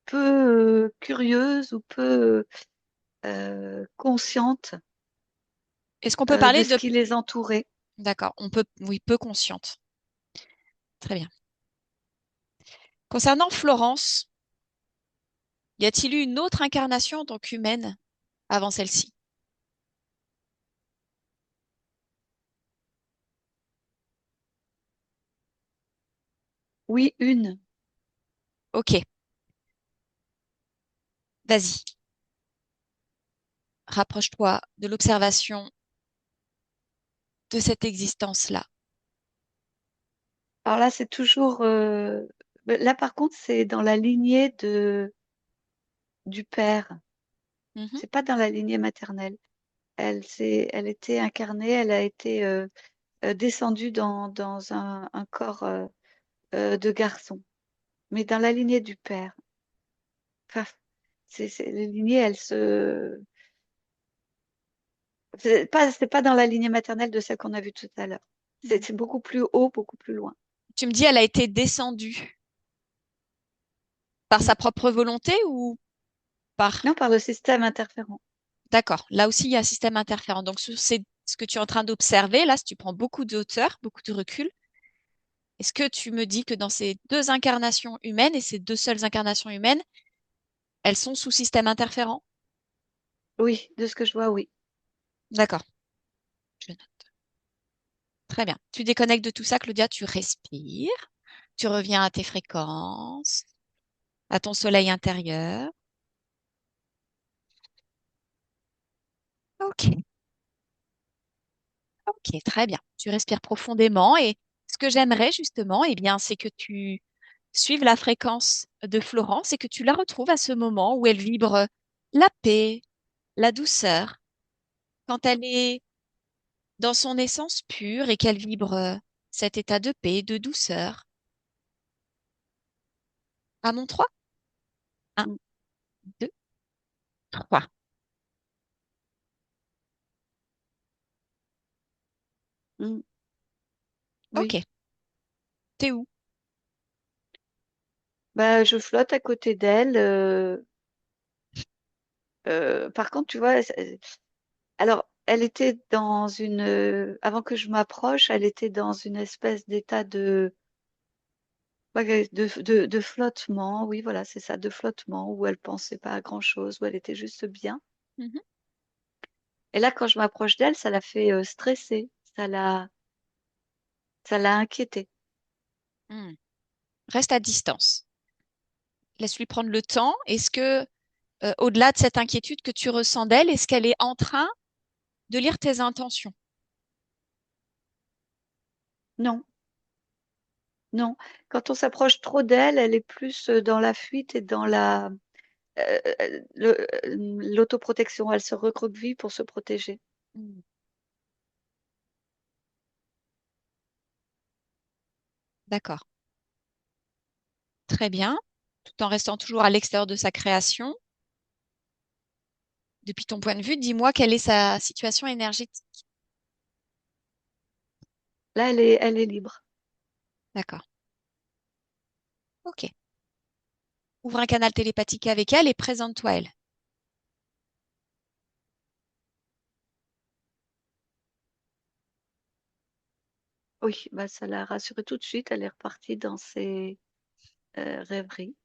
C: peu curieuses ou peu conscientes
A: Est-ce qu'on peut
C: de
A: parler
C: ce
A: de...
C: qui les entourait.
A: D'accord, on peut, oui, peu consciente. Très bien. Concernant Florence, y a-t-il eu une autre incarnation en tant qu'humaine avant celle-ci?
C: Oui, une.
A: Ok, vas-y. Rapproche-toi de l'observation de cette existence-là.
C: Alors là, c'est toujours. Là, par contre, c'est dans la lignée du père.
A: Mhm,
C: C'est pas dans la lignée maternelle. Elle était incarnée, elle a été descendue dans un corps de garçon, mais dans la lignée du père. Enfin, les lignées, elles se. C'est pas dans la lignée maternelle de celle qu'on a vue tout à l'heure.
A: mhm.
C: C'est beaucoup plus haut, beaucoup plus loin.
A: Tu me dis, elle a été descendue par sa
C: Mm.
A: propre volonté ou par...
C: Non, par le système interférent.
A: D'accord, là aussi, il y a un système interférent. Donc, c'est ce que tu es en train d'observer. Là, si tu prends beaucoup de hauteur, beaucoup de recul, est-ce que tu me dis que dans ces deux incarnations humaines et ces deux seules incarnations humaines, elles sont sous système interférent?
C: Oui, de ce que je vois, oui.
A: D'accord, je note. Très bien. Tu déconnectes de tout ça, Claudia, tu respires, tu reviens à tes fréquences, à ton soleil intérieur. Ok, ok, très bien. Tu respires profondément et ce que j'aimerais justement, eh bien, c'est que tu suives la fréquence de Florence et que tu la retrouves à ce moment où elle vibre la paix, la douceur, quand elle est dans son essence pure et qu'elle vibre cet état de paix, de douceur. À mon 3, un,
C: Mm,
A: 2, 3.
C: mm,
A: Ok,
C: oui.
A: t'es où?
C: Bah, je flotte à côté d'elle. Par contre, tu vois, alors, elle était dans une. Avant que je m'approche, elle était dans une espèce d'état ouais, de flottement. Oui, voilà, c'est ça, de flottement, où elle pensait pas à grand-chose, où elle était juste bien.
A: Mhm.
C: Et là, quand je m'approche d'elle, ça l'a fait stresser, ça l'a inquiétée.
A: Hmm. Reste à distance. Laisse-lui prendre le temps. Est-ce que, au-delà de cette inquiétude que tu ressens d'elle, est-ce qu'elle est en train de lire tes intentions?
C: Non, non. Quand on s'approche trop d'elle, elle est plus dans la fuite et dans l'autoprotection. Elle se recroqueville pour se protéger.
A: Hmm. D'accord. Très bien. Tout en restant toujours à l'extérieur de sa création. Depuis ton point de vue, dis-moi quelle est sa situation énergétique.
C: Là, elle est libre.
A: D'accord. Ok. Ouvre un canal télépathique avec elle et présente-toi elle.
C: Oui, bah, ça l'a rassurée tout de suite. Elle est repartie dans ses rêveries.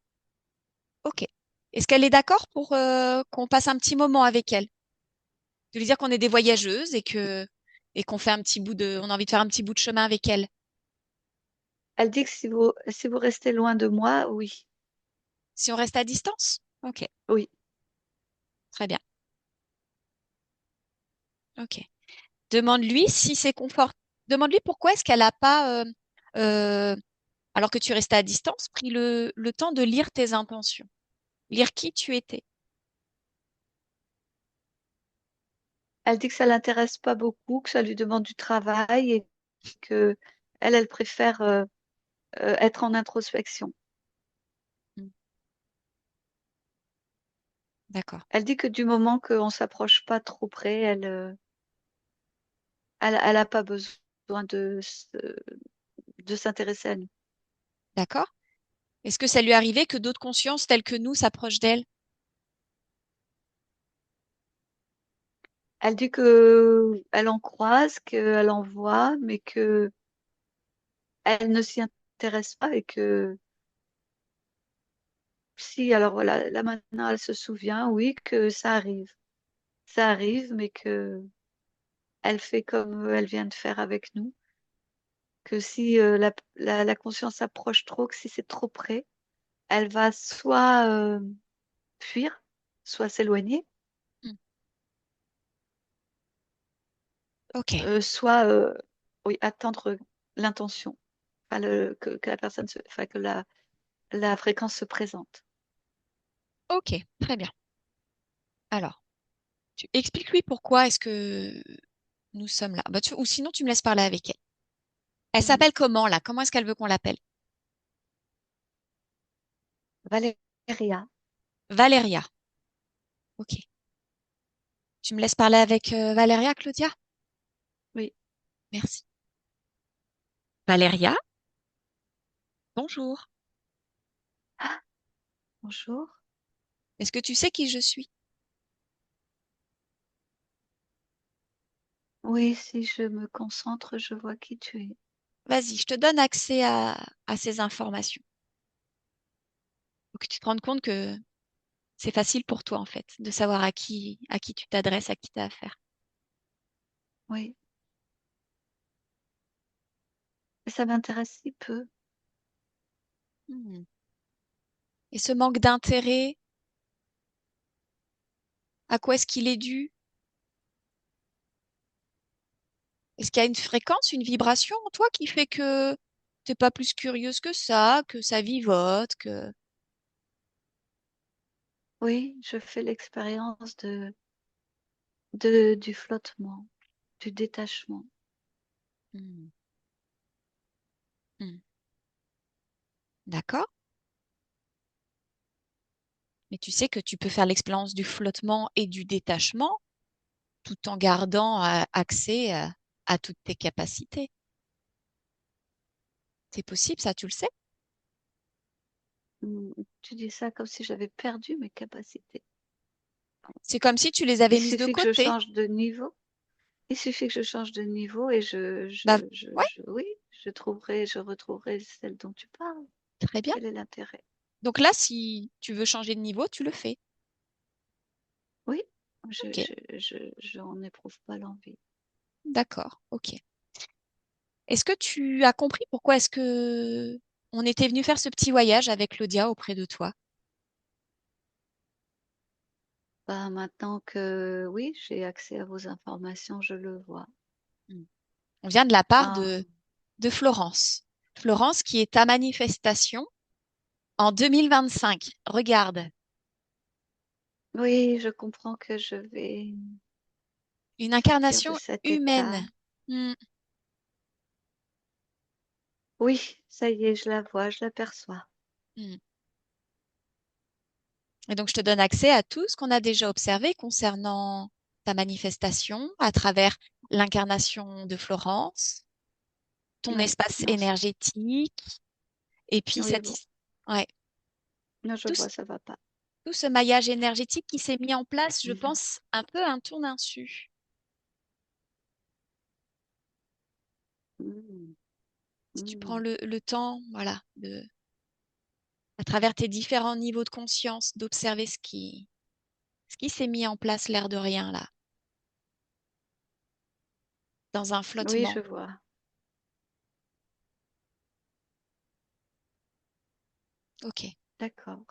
A: Ok. Est-ce qu'elle est d'accord pour qu'on passe un petit moment avec elle? De lui dire qu'on est des voyageuses et qu'on fait un petit bout de, on a envie de faire un petit bout de chemin avec elle.
C: Elle dit que si vous restez loin de moi, oui,
A: Si on reste à distance? Ok,
C: oui.
A: très bien. Ok. Demande-lui si c'est confort. Demande-lui pourquoi est-ce qu'elle n'a pas, euh, alors que tu restais à distance, pris le temps de lire tes intentions, lire qui tu étais.
C: Elle dit que ça l'intéresse pas beaucoup, que ça lui demande du travail et que elle préfère être en introspection.
A: Hmm. D'accord,
C: Elle dit que du moment qu'on s'approche pas trop près, elle a pas besoin de s'intéresser à nous.
A: d'accord. Est-ce que ça lui est arrivé que d'autres consciences telles que nous s'approchent d'elle?
C: Elle dit que elle en croise, qu'elle en voit, mais que elle ne s'y intéresse pas et que si, alors voilà, là maintenant elle se souvient, oui, que ça arrive. Ça arrive, mais que elle fait comme elle vient de faire avec nous, que si la conscience approche trop, que si c'est trop près, elle va soit fuir, soit s'éloigner,
A: Hmm. Ok,
C: soit oui, attendre l'intention, enfin, que la personne enfin, que la fréquence se présente.
A: ok, très bien. Alors, explique-lui pourquoi est-ce que nous sommes là. Bah, ou sinon, tu me laisses parler avec elle. Elle
C: Mhm.
A: s'appelle comment là? Comment est-ce qu'elle veut qu'on l'appelle?
C: Valéria,
A: Valéria. Ok. Tu me laisses parler avec Valéria, Claudia?
C: oui.
A: Merci. Valéria, bonjour.
C: Ah, bonjour.
A: Est-ce que tu sais qui je suis?
C: Oui, si je me concentre, je vois qui tu es.
A: Vas-y, je te donne accès à ces informations. Faut que tu te rendes compte que c'est facile pour toi, en fait, de savoir à qui tu t'adresses, à qui tu as affaire.
C: Oui. Et ça m'intéresse si peu.
A: Hmm. Et ce manque d'intérêt, à quoi est-ce qu'il est dû? Est-ce qu'il y a une fréquence, une vibration en toi qui fait que t'es pas plus curieuse que ça vivote, que...
C: Oui, je fais l'expérience du flottement, du détachement.
A: Hmm. Hmm. D'accord? Mais tu sais que tu peux faire l'expérience du flottement et du détachement tout en gardant accès à toutes tes capacités. C'est possible, ça, tu le sais?
C: Tu dis ça comme si j'avais perdu mes capacités.
A: C'est comme si tu les
C: Il
A: avais mises de
C: suffit que je
A: côté.
C: change de niveau. Il suffit que je change de niveau et
A: Bah, ouais,
C: oui, je retrouverai celle dont tu parles.
A: très bien.
C: Quel est l'intérêt?
A: Donc là, si tu veux changer de niveau, tu le fais.
C: Oui,
A: Ok,
C: je n'en éprouve pas l'envie.
A: d'accord, ok. Est-ce que tu as compris pourquoi est-ce que on était venu faire ce petit voyage avec Claudia auprès de toi?
C: Bah, maintenant que oui, j'ai accès à vos informations, je le vois.
A: Hmm. On vient de la part
C: Ah,
A: de Florence. Florence qui est ta manifestation en 2025. Regarde,
C: oui, je comprends que je vais
A: une
C: sortir de
A: incarnation
C: cet état.
A: humaine. Hmm.
C: Oui, ça y est, je la vois, je l'aperçois.
A: Hmm. Et donc, je te donne accès à tout ce qu'on a déjà observé concernant ta manifestation à travers l'incarnation de Florence, ton
C: Oui,
A: espace
C: non,
A: énergétique, et puis
C: oui, bon,
A: ouais,
C: non, je
A: tout,
C: vois, ça va pas.
A: tout ce maillage énergétique qui s'est mis en place, je
C: Mhm.
A: pense, un peu à ton insu.
C: Mhm.
A: Si tu prends
C: Mhm.
A: le temps, voilà, à travers tes différents niveaux de conscience, d'observer ce qui s'est mis en place, l'air de rien, là, dans un
C: Oui, je
A: flottement.
C: vois.
A: Ok.
C: D'accord.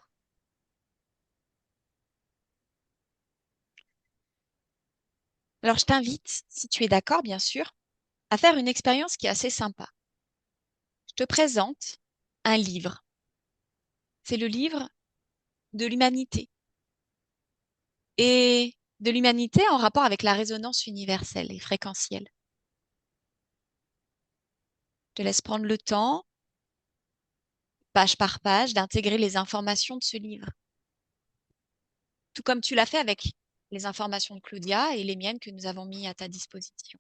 A: Alors, je t'invite, si tu es d'accord, bien sûr, à faire une expérience qui est assez sympa. Je te présente un livre. C'est le livre de l'humanité. Et de l'humanité en rapport avec la résonance universelle et fréquentielle. Je te laisse prendre le temps, page par page, d'intégrer les informations de ce livre. Tout comme tu l'as fait avec les informations de Claudia et les miennes que nous avons mis à ta disposition.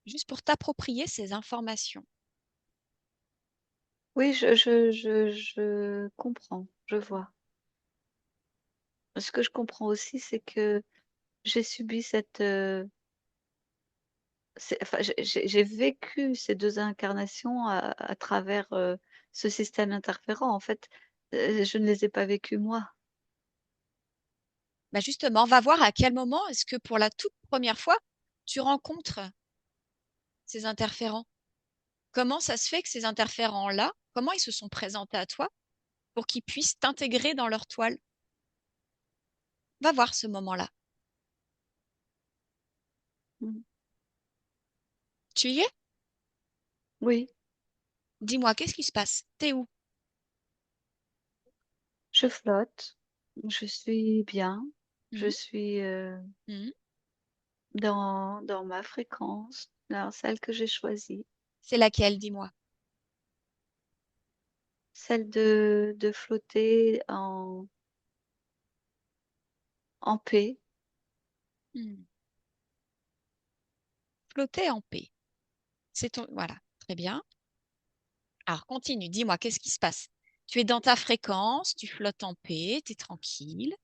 A: Juste pour t'approprier ces informations.
C: Oui, je comprends, je vois. Ce que je comprends aussi, c'est que j'ai subi enfin, j'ai vécu ces deux incarnations à travers ce système interférent. En fait, je ne les ai pas vécues moi.
A: Bah justement, va voir à quel moment est-ce que pour la toute première fois, tu rencontres ces interférents. Comment ça se fait que ces interférents-là, comment ils se sont présentés à toi pour qu'ils puissent t'intégrer dans leur toile? Va voir ce moment-là.
C: Mm.
A: Tu y es?
C: Oui,
A: Dis-moi, qu'est-ce qui se passe? T'es où?
C: je flotte. Je suis bien. Je
A: Mhm,
C: suis
A: mhm.
C: dans ma fréquence, dans celle que j'ai choisie,
A: C'est laquelle, dis-moi?
C: celle de flotter en paix.
A: Hmm. Flotter en paix. C'est ton... Voilà, très bien. Alors, continue, dis-moi, qu'est-ce qui se passe? Tu es dans ta fréquence, tu flottes en paix, tu es tranquille.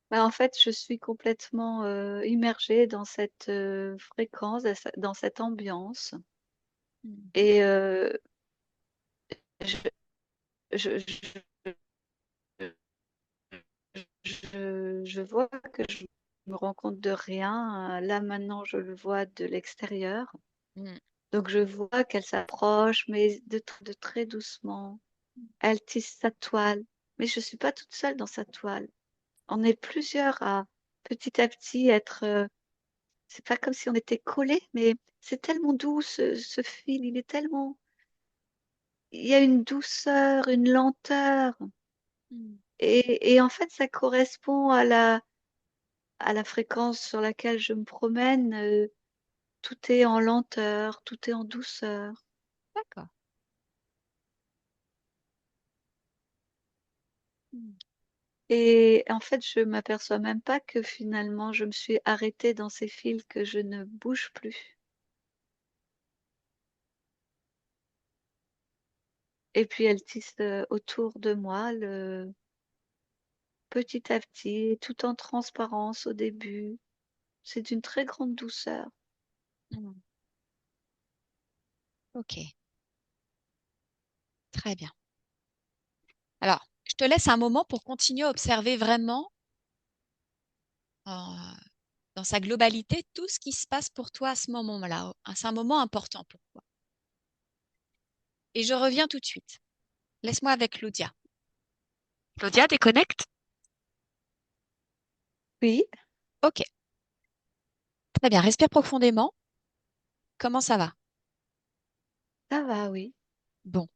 C: Bah, en fait, je suis complètement immergée dans cette fréquence, dans cette ambiance.
A: Mhm.
C: Et je, je, je vois que je me rends compte de rien. Là, maintenant, je le vois de l'extérieur.
A: Mhm.
C: Donc, je vois qu'elle s'approche, mais de très doucement. Elle tisse sa toile. Mais je ne suis pas toute seule dans sa toile. On est plusieurs à petit à petit être. C'est pas comme si on était collés, mais c'est tellement doux ce fil. Il est tellement. Il y a une douceur, une lenteur.
A: Mhm.
C: Et en fait, ça correspond à la fréquence sur laquelle je me promène. Tout est en lenteur, tout est en douceur.
A: D'accord. Mhm.
C: Et en fait, je m'aperçois même pas que finalement, je me suis arrêtée dans ces fils, que je ne bouge plus. Et puis, elle tisse autour de moi, petit à petit, tout en transparence au début. C'est d'une très grande douceur.
A: Mhm. Ok, très bien. Alors, je te laisse un moment pour continuer à observer vraiment euh, dans sa globalité tout ce qui se passe pour toi à ce moment-là. C'est un moment important pour toi. Et je reviens tout de suite. Laisse-moi avec Claudia. Claudia, déconnecte?
C: Oui,
A: Ok, très bien. Respire profondément. Comment ça va?
C: ça va, oui.
A: Bon.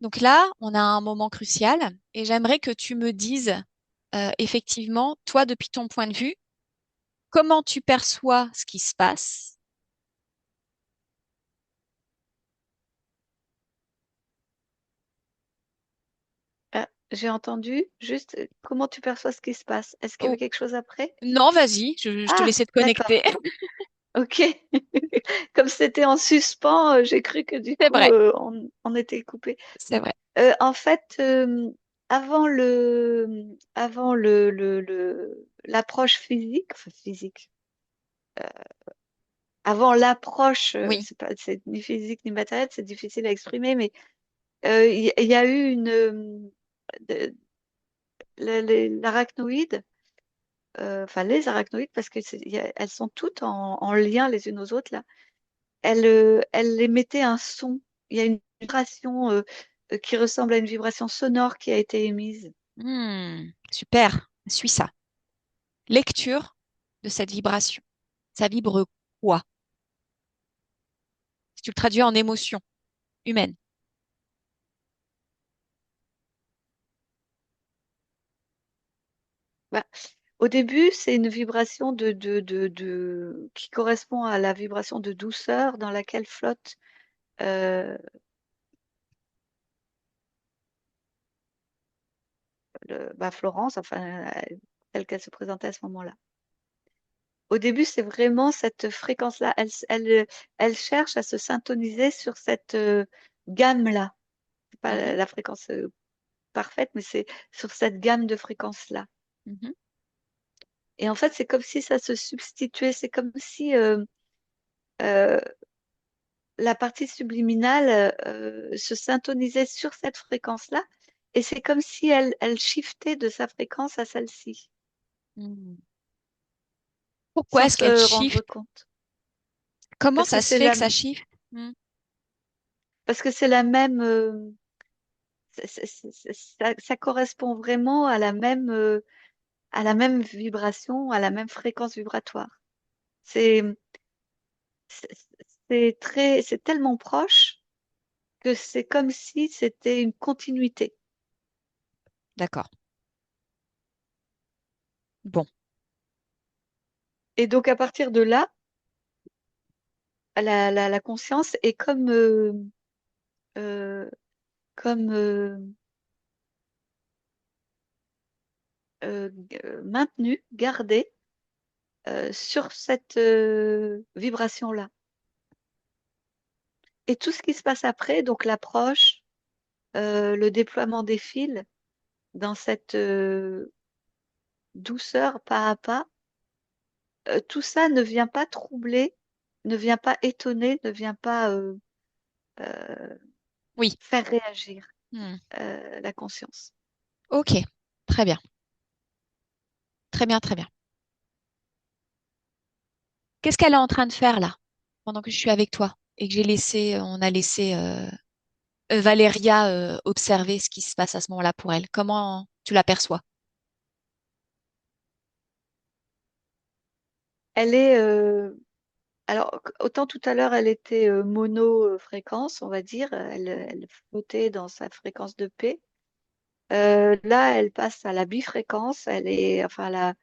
A: Donc là, on a un moment crucial et j'aimerais que tu me dises effectivement, toi, depuis ton point de vue, comment tu perçois ce qui se passe.
C: J'ai entendu juste comment tu perçois ce qui se passe. Est-ce qu'il y avait
A: Oh,
C: quelque chose après?
A: non, vas-y, je te
C: Ah,
A: laissais te
C: d'accord.
A: connecter.
C: Ok. Comme c'était en suspens, j'ai cru que du
A: C'est
C: coup,
A: vrai,
C: on était coupé.
A: c'est vrai.
C: En fait, l'approche physique, enfin physique, avant l'approche,
A: Oui.
C: c'est ni physique ni matériel, c'est difficile à exprimer, mais il y a eu de- l'arachnoïde, enfin les arachnoïdes, parce que elles sont toutes en lien les unes aux autres là. Elle émettait un son. Il y a une vibration qui ressemble à une vibration sonore qui a été émise.
A: Super, suis ça. Lecture de cette vibration. Ça vibre quoi? Si tu le traduis en émotion humaine.
C: Bah, au début, c'est une vibration qui correspond à la vibration de douceur dans laquelle flotte euh, Florence, enfin, telle qu'elle se présentait à ce moment-là. Au début, c'est vraiment cette fréquence-là. Elle cherche à se syntoniser sur cette gamme-là. C'est pas
A: Mhm,
C: la fréquence parfaite, mais c'est sur cette gamme de fréquences-là.
A: mhm,
C: Et en fait, c'est comme si ça se substituait, c'est comme si euh, la partie subliminale se syntonisait sur cette fréquence-là, et c'est comme si elle shiftait de sa fréquence à celle-ci.
A: Hmm. Pourquoi
C: sans
A: est-ce qu'elle
C: se rendre
A: shift?
C: compte.
A: Comment
C: Parce que
A: ça se
C: c'est
A: fait
C: la,
A: que ça shift? Hmm.
C: parce que c'est la même, ça correspond vraiment à la même vibration, à la même fréquence vibratoire. C'est, c'est c'est tellement proche que c'est comme si c'était une continuité.
A: D'accord. Bon.
C: Et donc, à partir de là, la conscience est euh, comme maintenue, gardée sur cette vibration-là. Et tout ce qui se passe après, donc l'approche, le déploiement des fils dans cette douceur pas à pas, tout ça ne vient pas troubler, ne vient pas étonner, ne vient pas euh,
A: Oui.
C: faire réagir
A: Hmm.
C: la conscience.
A: Ok. Très bien. Très bien, très bien. Qu'est-ce qu'elle est en train de faire là, pendant que je suis avec toi et que on a laissé Valéria observer ce qui se passe à ce moment-là pour elle? Comment tu l'aperçois?
C: Elle est, alors autant tout à l'heure elle était mono fréquence, on va dire, elle flottait dans sa fréquence de paix. Là, elle passe à la bifréquence. Enfin,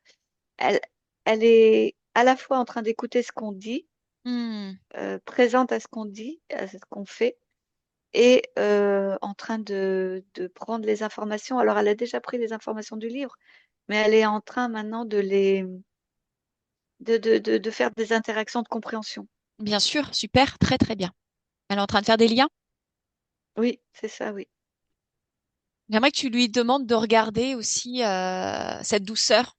C: elle, elle est à la fois en train d'écouter ce qu'on dit,
A: Hmm.
C: présente à ce qu'on dit, à ce qu'on fait, et en train de prendre les informations. Alors, elle a déjà pris les informations du livre, mais elle est en train maintenant de faire des interactions de compréhension.
A: Bien sûr, super, très très bien. Elle est en train de faire des liens.
C: Oui, c'est ça, oui.
A: J'aimerais que tu lui demandes de regarder aussi cette douceur.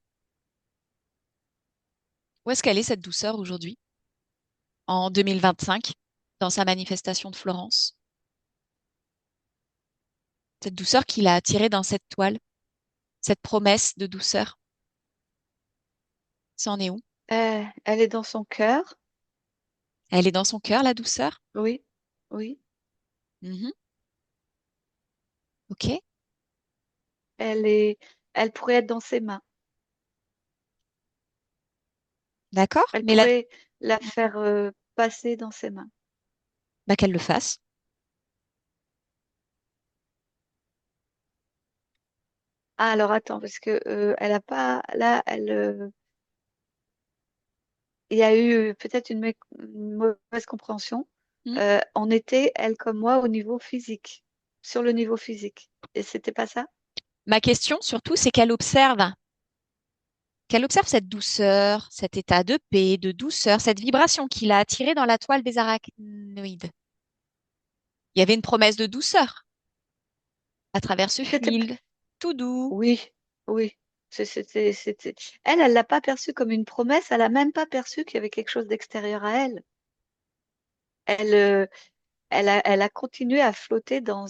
A: Où est-ce qu'elle est, cette douceur, aujourd'hui, en 2025, dans sa manifestation de Florence? Cette douceur qu'il a attirée dans cette toile, cette promesse de douceur. Ça en est où?
C: Elle est dans son cœur,
A: Elle est dans son cœur, la douceur?
C: oui, oui.
A: Mhm. Ok,
C: Elle est, elle pourrait être dans ses mains.
A: d'accord.
C: Elle
A: Mais là,
C: pourrait la faire passer dans ses mains.
A: bah, qu'elle le fasse.
C: Ah, alors attends, parce que elle a pas, là, il y a eu peut-être une mauvaise compréhension.
A: Hmm.
C: On était, elle comme moi, au niveau physique, sur le niveau physique. Et c'était pas ça?
A: Ma question, surtout, c'est qu'elle observe cette douceur, cet état de paix, de douceur, cette vibration qu'il a attirée dans la toile des arachnoïdes. Il y avait une promesse de douceur à travers ce
C: C'était,
A: fil, tout doux.
C: oui, oui. C'était. Elle l'a pas perçu comme une promesse. Elle a même pas perçu qu'il y avait quelque chose d'extérieur à elle. Elle, elle a continué à flotter dans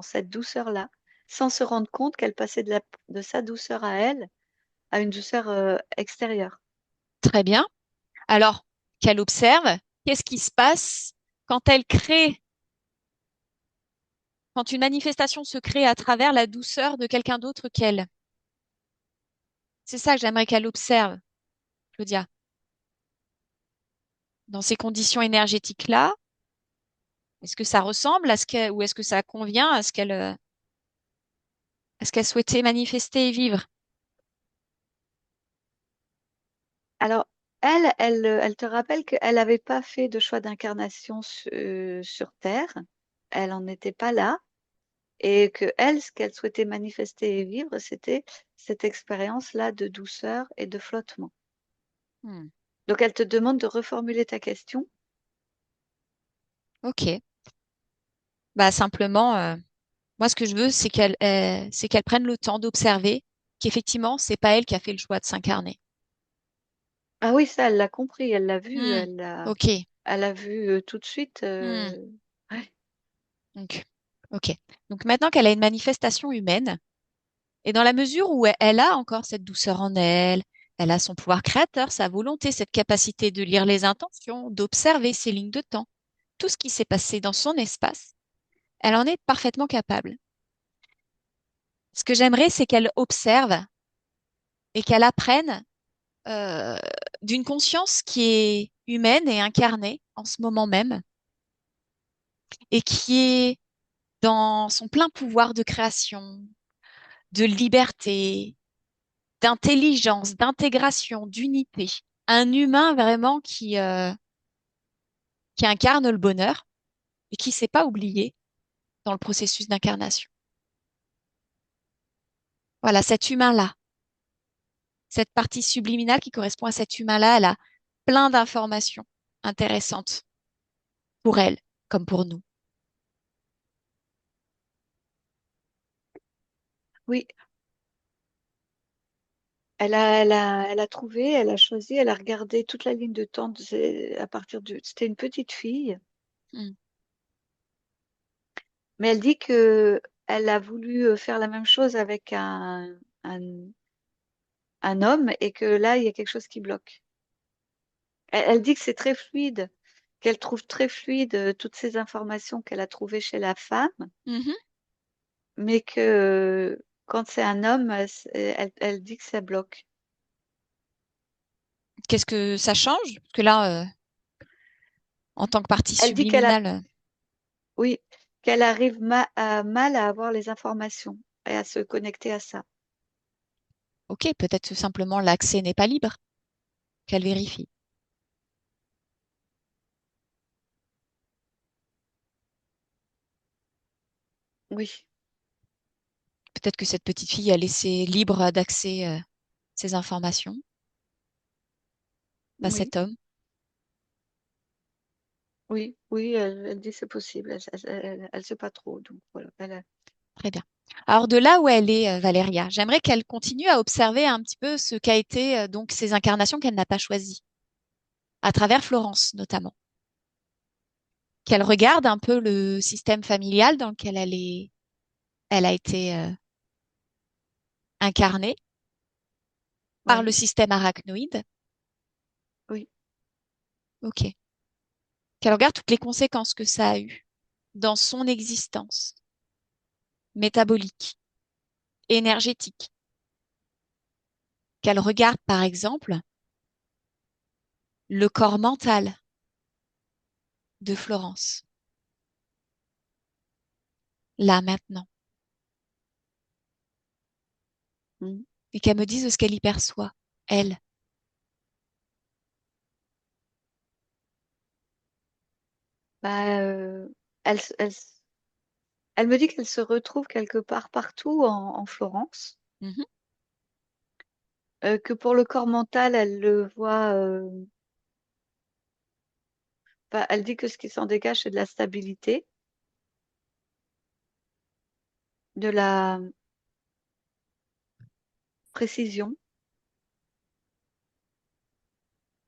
C: cette douceur-là, sans se rendre compte qu'elle passait de sa douceur à elle à une douceur extérieure.
A: Très bien. Alors, qu'elle observe, qu'est-ce qui se passe quand elle crée, quand une manifestation se crée à travers la douceur de quelqu'un d'autre qu'elle? C'est ça que j'aimerais qu'elle observe, Claudia. Dans ces conditions énergétiques-là, est-ce que ça ressemble à ou est-ce que ça convient à ce qu'elle souhaitait manifester et vivre?
C: Alors, elle te rappelle qu'elle n'avait pas fait de choix d'incarnation sur Terre. Elle n'en était pas là. Et que elle, ce qu'elle souhaitait manifester et vivre, c'était cette expérience-là de douceur et de flottement.
A: Hmm.
C: Donc, elle te demande de reformuler ta question.
A: Ok. Bah simplement, moi ce que je veux, c'est qu'elle prenne le temps d'observer qu'effectivement, c'est pas elle qui a fait le choix de s'incarner.
C: Ah oui, ça, elle l'a compris, elle l'a vu,
A: Hmm. Ok.
C: elle a vu tout de suite.
A: Hmm.
C: Ouais.
A: Donc, ok. Donc maintenant qu'elle a une manifestation humaine, Et dans la mesure où elle a encore cette douceur en elle, elle a son pouvoir créateur, sa volonté, cette capacité de lire les intentions, d'observer ses lignes de temps, tout ce qui s'est passé dans son espace, elle en est parfaitement capable. Ce que j'aimerais, c'est qu'elle observe et qu'elle apprenne euh, d'une conscience qui est humaine et incarnée en ce moment même et qui est dans son plein pouvoir de création, de liberté, d'intelligence, d'intégration, d'unité. Un humain vraiment qui incarne le bonheur et qui ne s'est pas oublié dans le processus d'incarnation. Voilà, cet humain-là, cette partie subliminale qui correspond à cet humain-là, elle a plein d'informations intéressantes pour elle comme pour nous.
C: Oui, elle a trouvé, elle a choisi, elle a regardé toute la ligne de temps à partir de, c'était une petite fille,
A: Mm.
C: mais elle dit que elle a voulu faire la même chose avec un homme et que là, il y a quelque chose qui bloque. Elle dit que c'est très fluide, qu'elle trouve très fluide toutes ces informations qu'elle a trouvées chez la femme,
A: Mhm.
C: mais que quand c'est un homme, elle dit que ça bloque.
A: Qu'est-ce que ça change? Parce que là, en tant que partie
C: Elle dit qu'elle a,
A: subliminale,
C: oui, qu'elle arrive mal à avoir les informations et à se connecter à ça.
A: ok, peut-être tout simplement l'accès n'est pas libre, qu'elle vérifie.
C: Oui,
A: Peut-être que cette petite fille a laissé libre d'accès ces informations à
C: oui,
A: cet homme.
C: oui, oui, elle dit c'est possible. Elle sait pas trop, donc voilà.
A: Très bien. Alors de là où elle est, Valéria, j'aimerais qu'elle continue à observer un petit peu ce qu'a été donc ces incarnations qu'elle n'a pas choisies, à travers Florence notamment. Qu'elle regarde un peu le système familial dans lequel elle a été incarnée par le
C: Oui,
A: système arachnoïde.
C: oui,
A: Ok. Qu'elle regarde toutes les conséquences que ça a eues dans son existence métabolique, énergétique. Qu'elle regarde par exemple le corps mental de Florence, là maintenant,
C: mm.
A: et qu'elle me dise ce qu'elle y perçoit, elle.
C: Bah, elle, elle me dit qu'elle se retrouve quelque part partout en Florence,
A: Mhm.
C: que pour le corps mental, elle le voit. Bah, elle dit que ce qui s'en dégage, c'est de la stabilité, de la précision,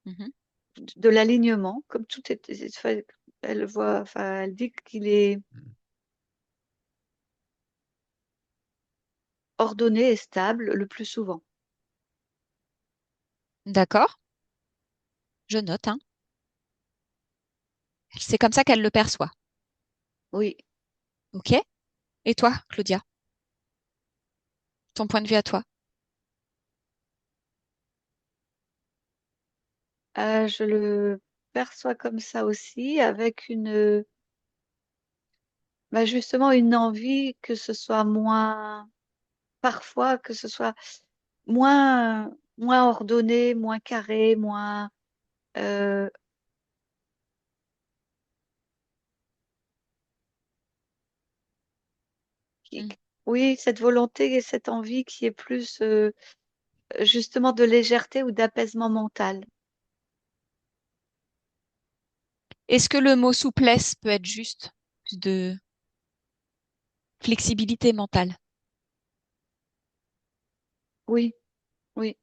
A: Mhm.
C: de l'alignement, comme tout est. Elle voit, enfin, elle dit qu'il est ordonné et stable le plus souvent.
A: D'accord, je note, hein. C'est comme ça qu'elle le perçoit.
C: Oui.
A: Ok? Et toi, Claudia, ton point de vue à toi?
C: Je le perçois comme ça aussi, avec bah, justement une envie que ce soit moins, parfois que ce soit moins ordonné, moins carré, moins. euh, qui-
A: Mm.
C: oui, cette volonté et cette envie qui est plus justement de légèreté ou d'apaisement mental.
A: Est-ce que le mot souplesse peut être juste? Plus de flexibilité mentale.
C: Oui, oui.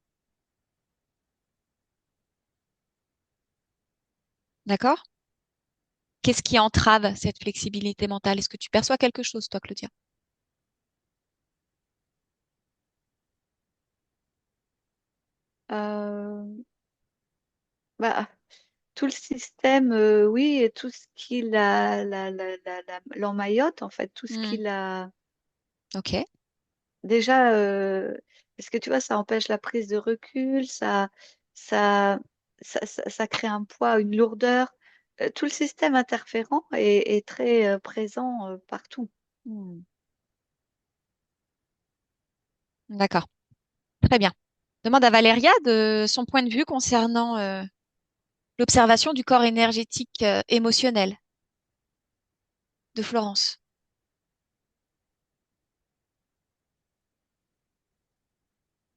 A: D'accord? Qu'est-ce qui entrave cette flexibilité mentale? Est-ce que tu perçois quelque chose, toi, Claudia?
C: Euh, bah, tout le système, oui, et tout ce qui l'emmaillote, en fait, tout ce
A: Hmm,
C: qui la...
A: ok.
C: Déjà, parce que tu vois, ça empêche la prise de recul, ça, ça crée un poids, une lourdeur. Tout le système interférent est très présent partout.
A: Hmm, d'accord. Très bien. Demande à Valéria de son point de vue concernant l'observation du corps énergétique émotionnel de Florence.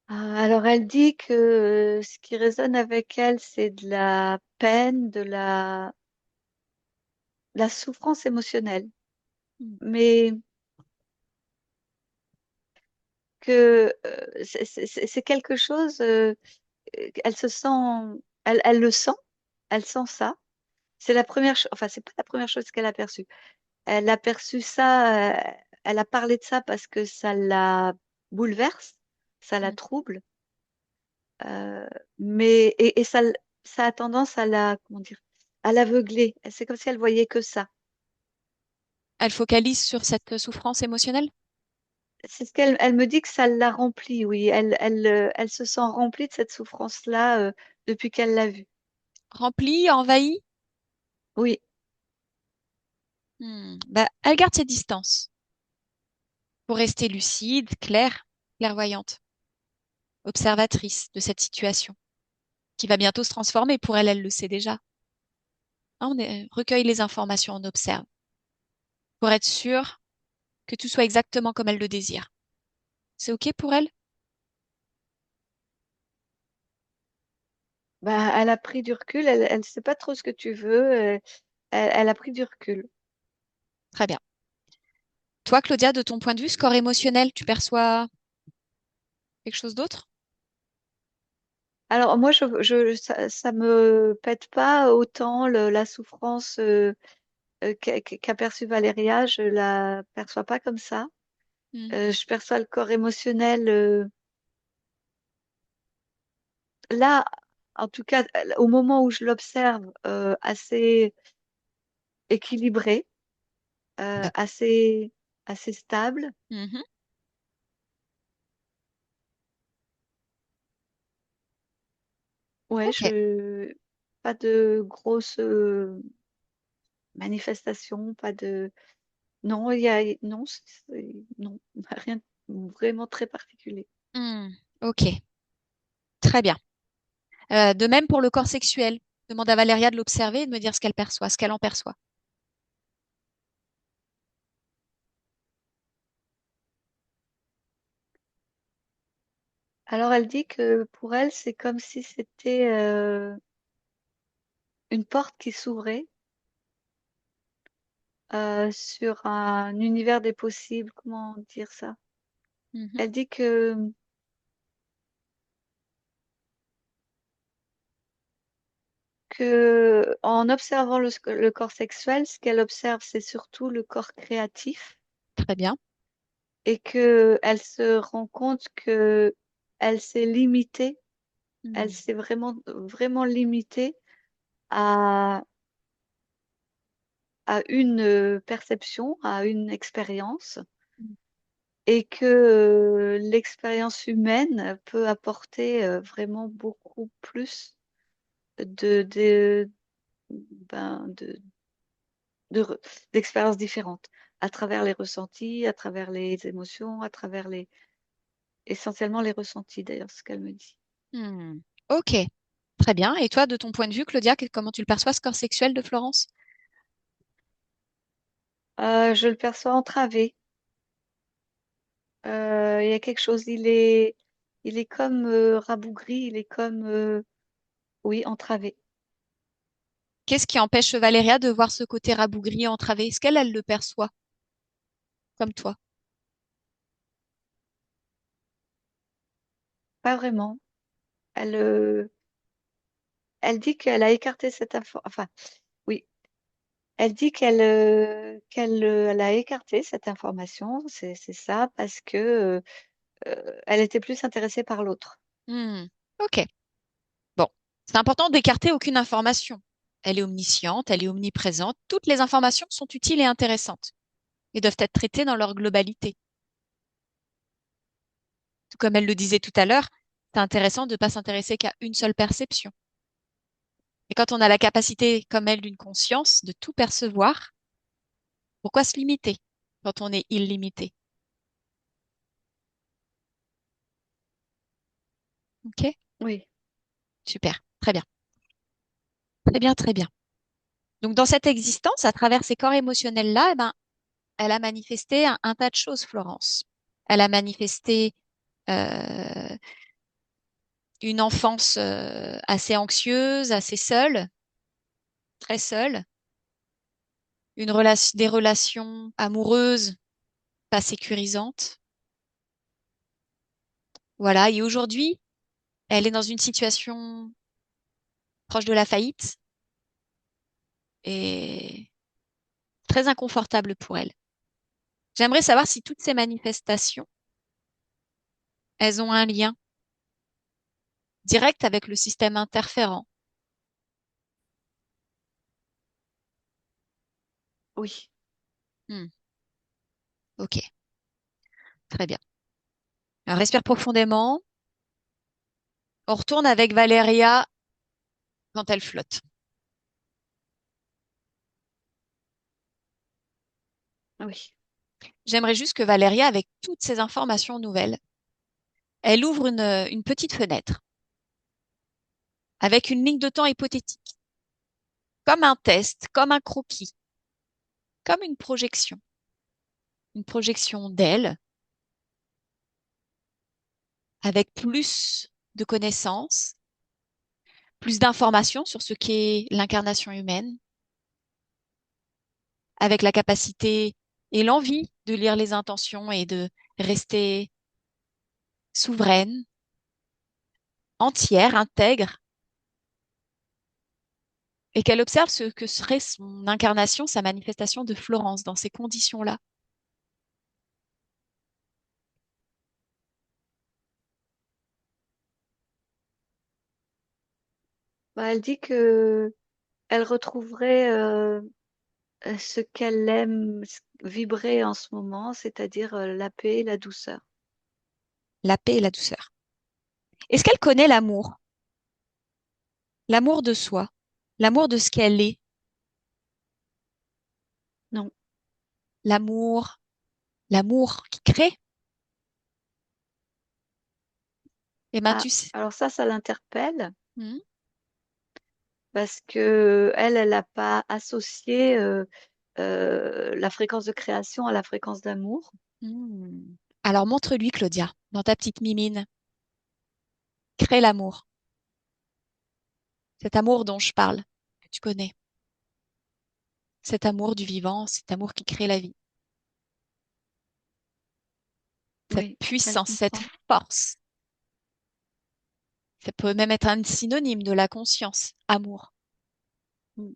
C: Alors, elle dit que ce qui résonne avec elle, c'est de la peine, la souffrance émotionnelle,
A: Hmm.
C: mais que c'est quelque chose, elle se sent, elle le sent, elle sent ça. C'est la première chose, enfin, c'est pas la première chose qu'elle a perçue. Elle a perçu ça, elle a parlé de ça parce que ça la bouleverse, ça la
A: Hmm.
C: trouble, euh, mais et ça a tendance à la, comment dire, à l'aveugler. C'est comme si elle voyait que ça.
A: Elle focalise sur cette souffrance émotionnelle?
C: C'est ce elle me dit que ça l'a remplie, oui. Elle se sent remplie de cette souffrance-là depuis qu'elle l'a vue.
A: Remplie, envahie?
C: Oui.
A: Bah, elle garde ses distances pour rester lucide, claire, clairvoyante, observatrice de cette situation qui va bientôt se transformer. Pour elle, elle le sait déjà. Hein, recueille les informations, on observe pour être sûr que tout soit exactement comme elle le désire. C'est OK pour elle?
C: Bah, elle a pris du recul, elle sait pas trop ce que tu veux, elle a pris du recul.
A: Très bien. Toi, Claudia, de ton point de vue, score émotionnel, tu perçois quelque chose d'autre?
C: Alors moi, ça me pète pas autant la souffrance qu'a perçue Valéria, je la perçois pas comme ça.
A: Hmm,
C: Je perçois le corps émotionnel là, en tout cas, au moment où je l'observe, assez équilibré,
A: d'accord.
C: assez stable.
A: Mhm.
C: Ouais,
A: OK.
C: pas de grosses manifestations, pas de, non, non, non, rien de vraiment très particulier.
A: Hmm, OK. Très bien. De même pour le corps sexuel. Demande à Valéria de l'observer et de me dire ce qu'elle perçoit, ce qu'elle en perçoit.
C: Alors elle dit que pour elle, c'est comme si c'était une porte qui s'ouvrait sur un univers des possibles. Comment dire ça?
A: Mhm.
C: Elle dit que en observant le corps sexuel, ce qu'elle observe, c'est surtout le corps créatif
A: Très bien.
C: et que elle se rend compte que elle s'est limitée, elle
A: Hmm.
C: s'est vraiment limitée à, à une perception, à une expérience et que l'expérience humaine peut apporter vraiment beaucoup plus de, ben, de re- d'expériences différentes à travers les ressentis, à travers les émotions, à travers essentiellement les ressentis d'ailleurs, ce qu'elle me dit.
A: Hmm. OK. Très bien. Et toi, de ton point de vue, Claudia, comment tu le perçois, ce corps sexuel de Florence?
C: Je le perçois entravé. Il y a quelque chose, il est comme rabougri, il est comme, oui, entravé.
A: Qu'est-ce qui empêche Valéria de voir ce côté rabougri, entravé? Est-ce qu'elle, elle le perçoit comme toi?
C: Pas vraiment. Elle, elle dit qu'elle a écarté cette info. Enfin, oui, elle dit elle a écarté cette information. C'est ça parce que elle était plus intéressée par l'autre.
A: Hmm. OK. C'est important d'écarter aucune information. Elle est omnisciente, elle est omniprésente. Toutes les informations sont utiles et intéressantes et doivent être traitées dans leur globalité. Tout comme elle le disait tout à l'heure, c'est intéressant de ne pas s'intéresser qu'à une seule perception. Et quand on a la capacité, comme elle, d'une conscience, de tout percevoir, pourquoi se limiter quand on est illimité? Ok?
C: Oui,
A: Super. Très bien. Très bien, très bien. Donc, dans cette existence, à travers ces corps émotionnels-là, eh ben, elle a manifesté un tas de choses, Florence. Elle a manifesté euh, une enfance assez anxieuse, assez seule, très seule, des relations amoureuses pas sécurisantes. Voilà. Et aujourd'hui, elle est dans une situation proche de la faillite et très inconfortable pour elle. J'aimerais savoir si toutes ces manifestations, elles ont un lien direct avec le système interférent.
C: oui.
A: Hmm, ok, très bien. Alors, respire profondément. On retourne avec Valéria quand elle flotte.
C: Oui,
A: J'aimerais juste que Valéria, avec toutes ces informations nouvelles, elle ouvre une petite fenêtre avec une ligne de temps hypothétique, comme un test, comme un croquis, comme une projection d'elle, avec plus de connaissances, plus d'informations sur ce qu'est l'incarnation humaine, avec la capacité et l'envie de lire les intentions et de rester souveraine, entière, intègre, et qu'elle observe ce que serait son incarnation, sa manifestation de Florence dans ces conditions-là.
C: bah, elle dit que elle retrouverait ce qu'elle aime vibrer en ce moment, c'est-à-dire la paix et la douceur.
A: La paix et la douceur. Est-ce qu'elle connaît l'amour? L'amour de soi, l'amour de ce qu'elle est,
C: Non.
A: l'amour, l'amour qui crée. Eh ben,
C: Ah,
A: tu sais.
C: alors ça l'interpelle
A: Hmm,
C: parce que elle n'a pas associé la fréquence de création à la fréquence d'amour.
A: hmm. Alors montre-lui, Claudia, dans ta petite mimine, crée l'amour. Cet amour dont je parle, que tu connais. Cet amour du vivant, cet amour qui crée la vie. Cette
C: Oui, elle
A: puissance, cette
C: comprend.
A: force. Ça peut même être un synonyme de la conscience, amour.
C: Mm.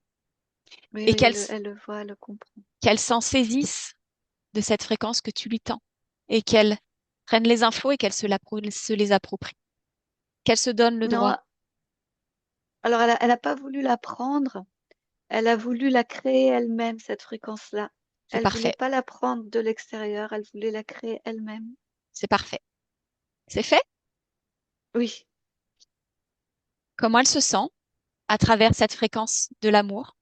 C: Oui,
A: Et
C: oui, elle le voit, elle le comprend.
A: qu'elle s'en saisisse de cette fréquence que tu lui tends. Et qu'elle prenne les infos et qu'elle se les approprie. Qu'elle se donne le droit.
C: Non, alors elle a pas voulu la prendre, elle a voulu la créer elle-même, cette fréquence-là.
A: C'est
C: Elle voulait
A: parfait.
C: pas la prendre de l'extérieur, elle voulait la créer elle-même.
A: C'est parfait. C'est fait?
C: Oui,
A: Comment elle se sent à travers cette fréquence de l'amour?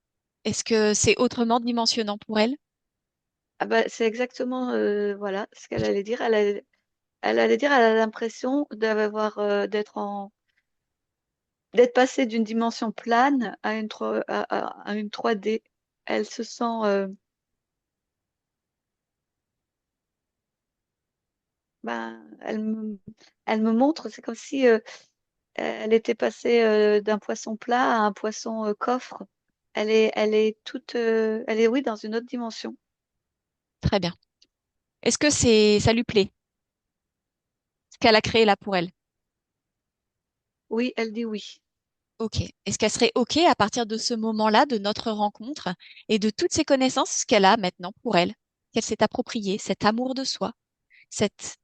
A: Est-ce que c'est autrement dimensionnant pour elle?
C: ah bah, c'est exactement voilà ce qu'elle allait dire. Elle allait dire, elle a l'impression d'avoir d'être passée d'une dimension plane à à une 3D. Elle se sent ben, elle me montre, c'est comme si elle était passée d'un poisson plat à un poisson coffre. Elle est toute, elle est oui dans une autre dimension.
A: Très bien. Est-ce que ça lui plaît, ce qu'elle a créé là pour elle?
C: Oui, elle dit oui.
A: Ok. Est-ce qu'elle serait ok à partir de ce moment-là, de notre rencontre et de toutes ces connaissances qu'elle a maintenant pour elle, qu'elle s'est appropriée, cet amour de soi, cette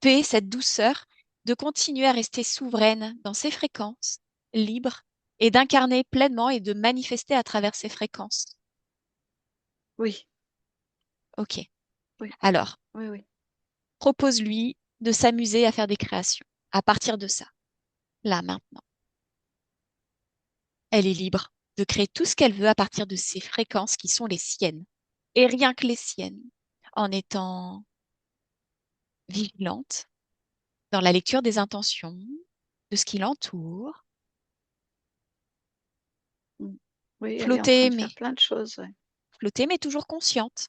A: paix, cette douceur, de continuer à rester souveraine dans ses fréquences, libre, et d'incarner pleinement et de manifester à travers ces fréquences.
C: Oui,
A: Ok.
C: oui,
A: Alors,
C: oui, oui.
A: propose-lui de s'amuser à faire des créations à partir de ça, là, maintenant. Elle est libre de créer tout ce qu'elle veut à partir de ces fréquences qui sont les siennes, et rien que les siennes, en étant vigilante dans la lecture des intentions, de ce qui l'entoure,
C: Mm. Oui, elle est en train
A: flotter
C: de faire
A: mais,
C: plein de choses. Ouais.
A: flotter mais toujours consciente,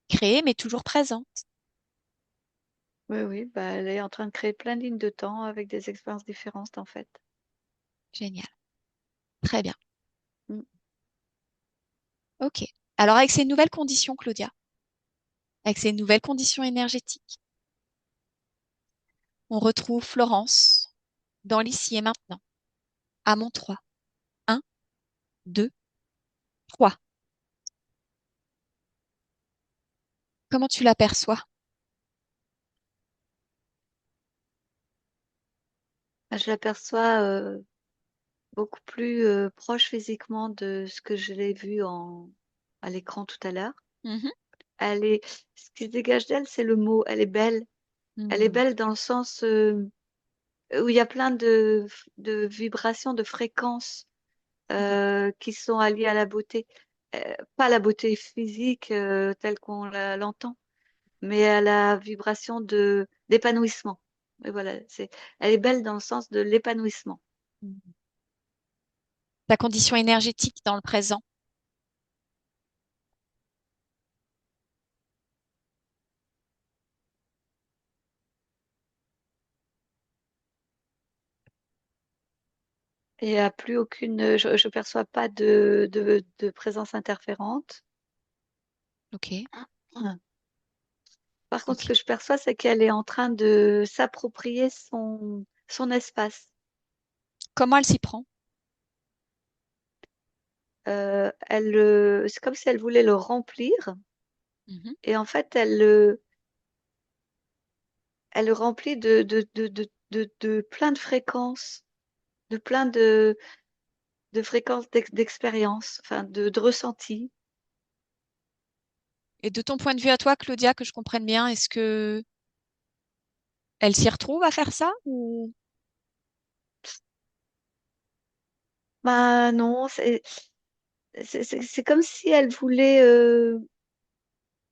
A: créer mais toujours présente.
C: Oui, oui, bah, elle est en train de créer plein de lignes de temps avec des expériences différentes, en fait.
A: Génial. Très bien.
C: Mm.
A: Ok. Alors, avec ces nouvelles conditions, Claudia, avec ces nouvelles conditions énergétiques, on retrouve Florence dans l'ici et maintenant, à mon 3. 1, 2, 3. Comment tu l'aperçois?
C: Ah, je l'aperçois beaucoup plus proche physiquement de ce que je l'ai vu à l'écran tout à l'heure.
A: Mhm.
C: Elle est, ce qui se dégage d'elle, c'est le mot. Elle est belle. Elle est
A: Hmm.
C: belle dans le sens où il y a plein de vibrations, de fréquences qui sont alliées à la beauté. Pas la beauté physique telle qu'on l'entend, mais à la vibration d'épanouissement. Et voilà, elle est belle dans le sens de l'épanouissement.
A: Ta condition énergétique dans le présent.
C: Et il n'y a plus aucune, je perçois pas de présence interférente.
A: Ok.
C: Par contre, ce
A: Ok.
C: que je perçois, c'est qu'elle est en train de s'approprier son espace.
A: Comment elle s'y prend?
C: C'est comme si elle voulait le remplir.
A: Mhm.
C: Et en fait, elle le remplit de plein de fréquences, de plein de fréquences d'expérience, enfin de ressentis.
A: Et de ton point de vue à toi, Claudia, que je comprenne bien, est-ce que elle s'y retrouve à faire ça ou...
C: Bah non, c'est comme si elle voulait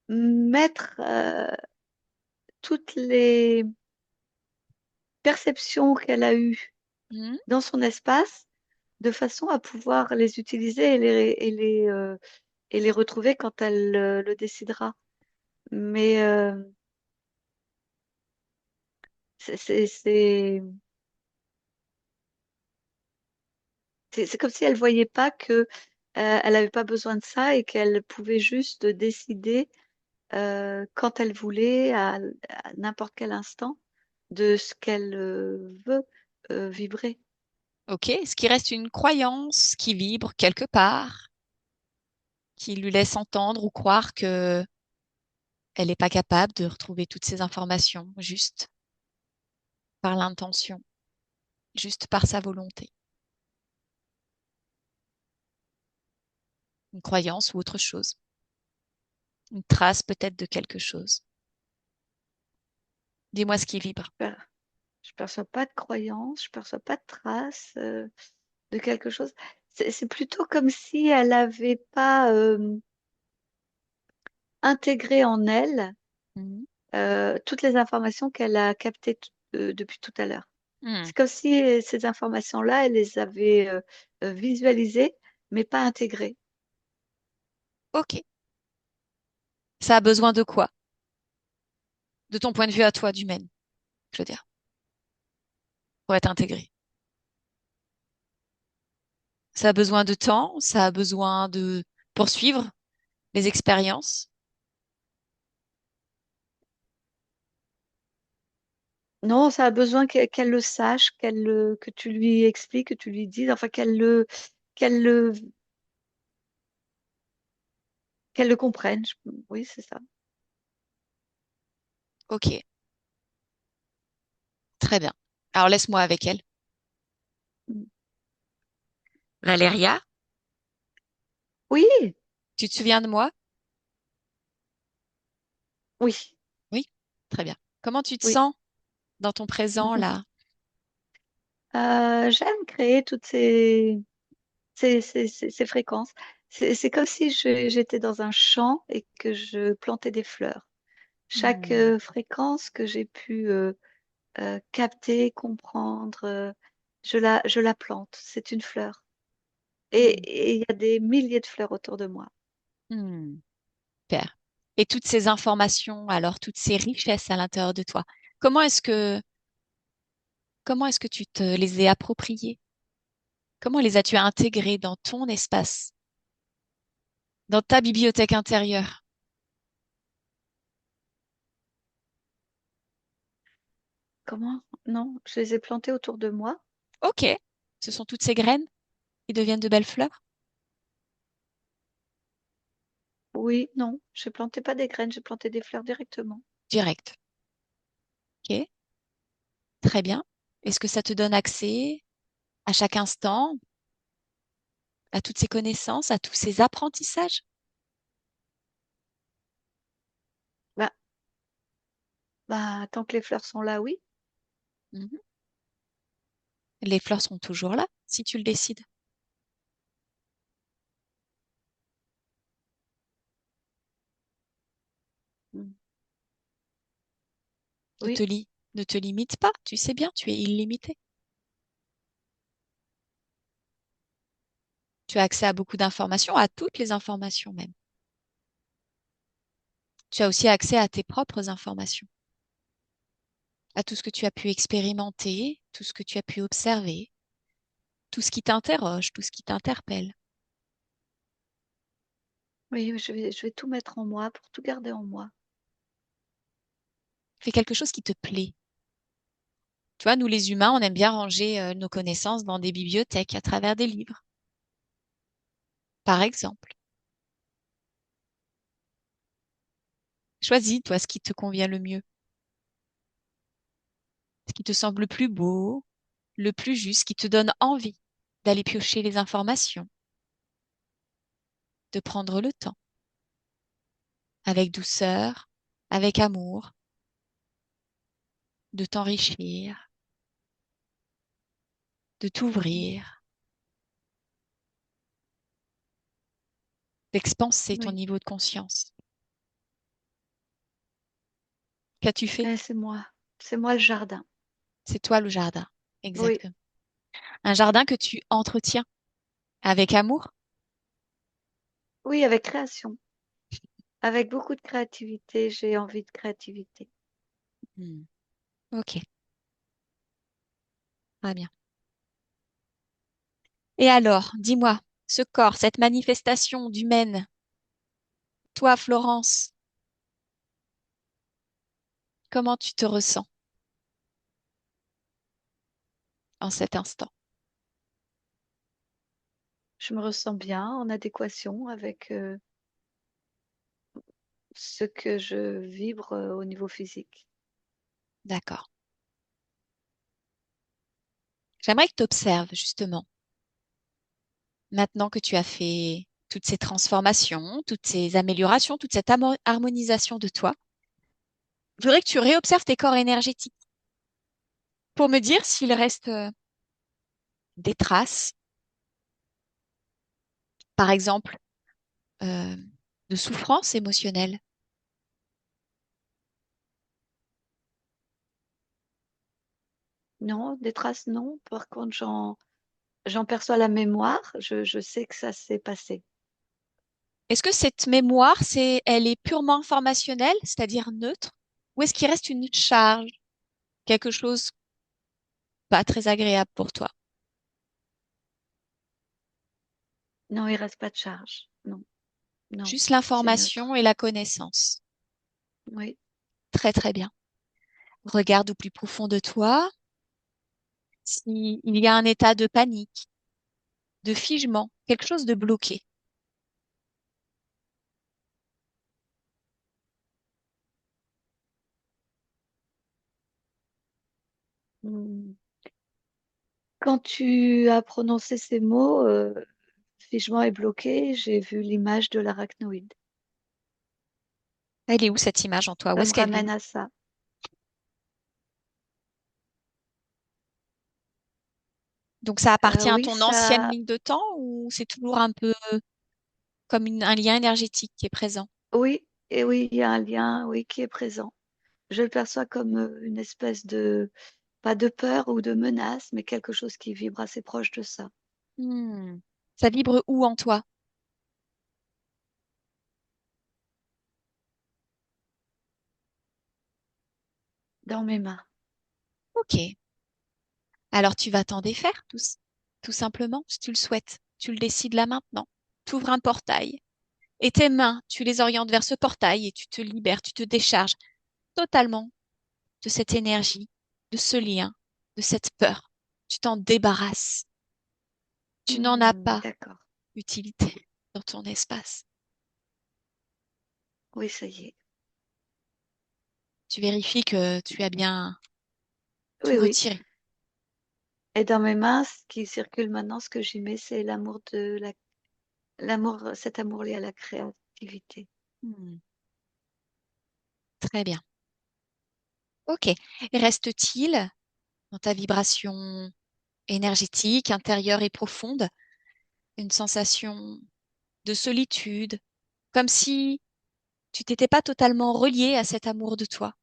C: mettre toutes les perceptions qu'elle a eues
A: Mhm.
C: dans son espace de façon à pouvoir les utiliser et les retrouver quand elle le décidera. Mais c'est c'est- c'est- c'est comme si elle voyait pas que elle n'avait pas besoin de ça et qu'elle pouvait juste décider quand elle voulait, à n'importe quel instant, de ce qu'elle veut vibrer.
A: Ok. Est-ce qu'il reste une croyance qui vibre quelque part, qui lui laisse entendre ou croire que elle n'est pas capable de retrouver toutes ces informations juste par l'intention, juste par sa volonté? Une croyance ou autre chose? Une trace peut-être de quelque chose? Dis-moi ce qui vibre.
C: Per- Je perçois pas de croyance, je perçois pas de traces de quelque chose. C'est plutôt comme si elle n'avait pas intégré en elle
A: Mhm.
C: toutes les informations qu'elle a captées depuis tout à l'heure.
A: Hmm.
C: C'est comme si ces informations-là, elle les avait visualisées, mais pas intégrées.
A: Ok. Ça a besoin de quoi? De ton point de vue à toi, d'humaine, je veux dire, pour être intégré. Ça a besoin de temps, ça a besoin de poursuivre les expériences.
C: Non, ça a besoin qu'elle le sache, que tu lui expliques, que tu lui dises, enfin qu'elle le, qu'elle le comprenne. Oui, c'est ça.
A: Ok, très bien. Alors laisse-moi avec elle.
C: Mm.
A: Valéria,
C: Oui,
A: tu te souviens de moi?
C: oui,
A: Oui, très bien. Comment tu te
C: oui.
A: sens dans ton présent là?
C: J'aime créer toutes ces fréquences. C'est comme si j'étais dans un champ et que je plantais des fleurs. Chaque
A: Hmm,
C: fréquence que j'ai pu capter, comprendre, je la plante. C'est une fleur.
A: hmm,
C: Et il y a des milliers de fleurs autour de moi.
A: hmm. Super. Et toutes ces informations, alors toutes ces richesses à l'intérieur de toi, comment est-ce que comment est-ce que tu te les as appropriées? Comment les as-tu intégrées dans ton espace, dans ta bibliothèque intérieure?
C: Comment? Non, je les ai plantées autour de moi.
A: Ok, ce sont toutes ces graines qui deviennent de belles fleurs?
C: Oui, non, je plantais pas des graines, j'ai planté des fleurs directement.
A: Direct. Ok, très bien. Est-ce que ça te donne accès à chaque instant à toutes ces connaissances, à tous ces apprentissages?
C: Bah, tant que les fleurs sont là, oui.
A: Mhm. Les fleurs seront toujours là, si tu le décides.
C: Mm.
A: Ne te
C: Oui,
A: ne te limite pas, tu sais bien, tu es illimité. Tu as accès à beaucoup d'informations, à toutes les informations même. Tu as aussi accès à tes propres informations, à tout ce que tu as pu expérimenter, tout ce que tu as pu observer, tout ce qui t'interroge, tout ce qui t'interpelle.
C: oui, je vais tout mettre en moi pour tout garder en moi.
A: Fais quelque chose qui te plaît. Tu vois, nous les humains, on aime bien ranger nos connaissances dans des bibliothèques à travers des livres, par exemple. Choisis, toi, ce qui te convient le mieux, ce qui te semble le plus beau, le plus juste, qui te donne envie d'aller piocher les informations, de prendre le temps, avec douceur, avec amour, de t'enrichir, de t'ouvrir, d'expanser ton
C: Oui,
A: niveau de conscience. Qu'as-tu fait?
C: c'est moi le jardin.
A: C'est toi le jardin.
C: Oui,
A: Exactement. Un jardin que tu entretiens avec amour.
C: oui, avec création, avec beaucoup de créativité. J'ai envie de créativité.
A: Hmm. Ok, très bien. Et alors, dis-moi, ce corps, cette manifestation d'humaine, toi, Florence, comment tu te ressens en cet instant?
C: Je me ressens bien, en adéquation avec ce que je vibre au niveau physique.
A: D'accord. J'aimerais que tu observes justement, maintenant que tu as fait toutes ces transformations, toutes ces améliorations, toute cette harmonisation de toi, je voudrais que tu réobserves tes corps énergétiques pour me dire s'il reste des traces, par exemple, euh, de souffrance émotionnelle.
C: Non, des traces, non. Par contre, j'en perçois la mémoire. Je sais que ça s'est passé.
A: Est-ce que cette mémoire, elle est purement informationnelle, c'est-à-dire neutre, ou est-ce qu'il reste une charge, quelque chose pas très agréable pour toi?
C: Non, il reste pas de charge. Non, non,
A: Juste
C: c'est
A: l'information
C: neutre.
A: et la connaissance.
C: Oui.
A: Très, très bien. Regarde au plus profond de toi s'il y a un état de panique, de figement, quelque chose de bloqué.
C: Hmm. Quand tu as prononcé ces mots, figement et bloqué, j'ai vu l'image de l'arachnoïde.
A: Elle est où cette image en toi? Où
C: Ça
A: est-ce
C: me
A: qu'elle vit?
C: ramène à ça.
A: Donc ça appartient à
C: Oui,
A: ton ancienne
C: ça,
A: ligne de temps ou c'est toujours un peu comme un lien énergétique qui est présent?
C: oui, et oui, il y a un lien, oui, qui est présent. Je le perçois comme une espèce de, pas de peur ou de menace, mais quelque chose qui vibre assez proche de ça,
A: Hmm. Ça vibre où en toi?
C: dans mes mains.
A: Ok. Alors tu vas t'en défaire tous, tout simplement, si tu le souhaites. Tu le décides là maintenant. Tu ouvres un portail et tes mains, tu les orientes vers ce portail et tu te libères, tu te décharges totalement de cette énergie, de ce lien, de cette peur. Tu t'en débarrasses. Tu n'en as pas
C: D'accord.
A: utilité dans ton espace.
C: Oui, ça y est.
A: Tu vérifies que tu as bien tout
C: Oui, oui.
A: retiré.
C: Et dans mes mains, ce qui circule maintenant, ce que j'y mets, c'est l'amour de l'amour, cet amour lié à la créativité.
A: Hmm. Très bien. Ok. Et reste-t-il dans ta vibration énergétique, intérieure et profonde, une sensation de solitude, comme si tu t'étais pas totalement relié à cet amour de toi,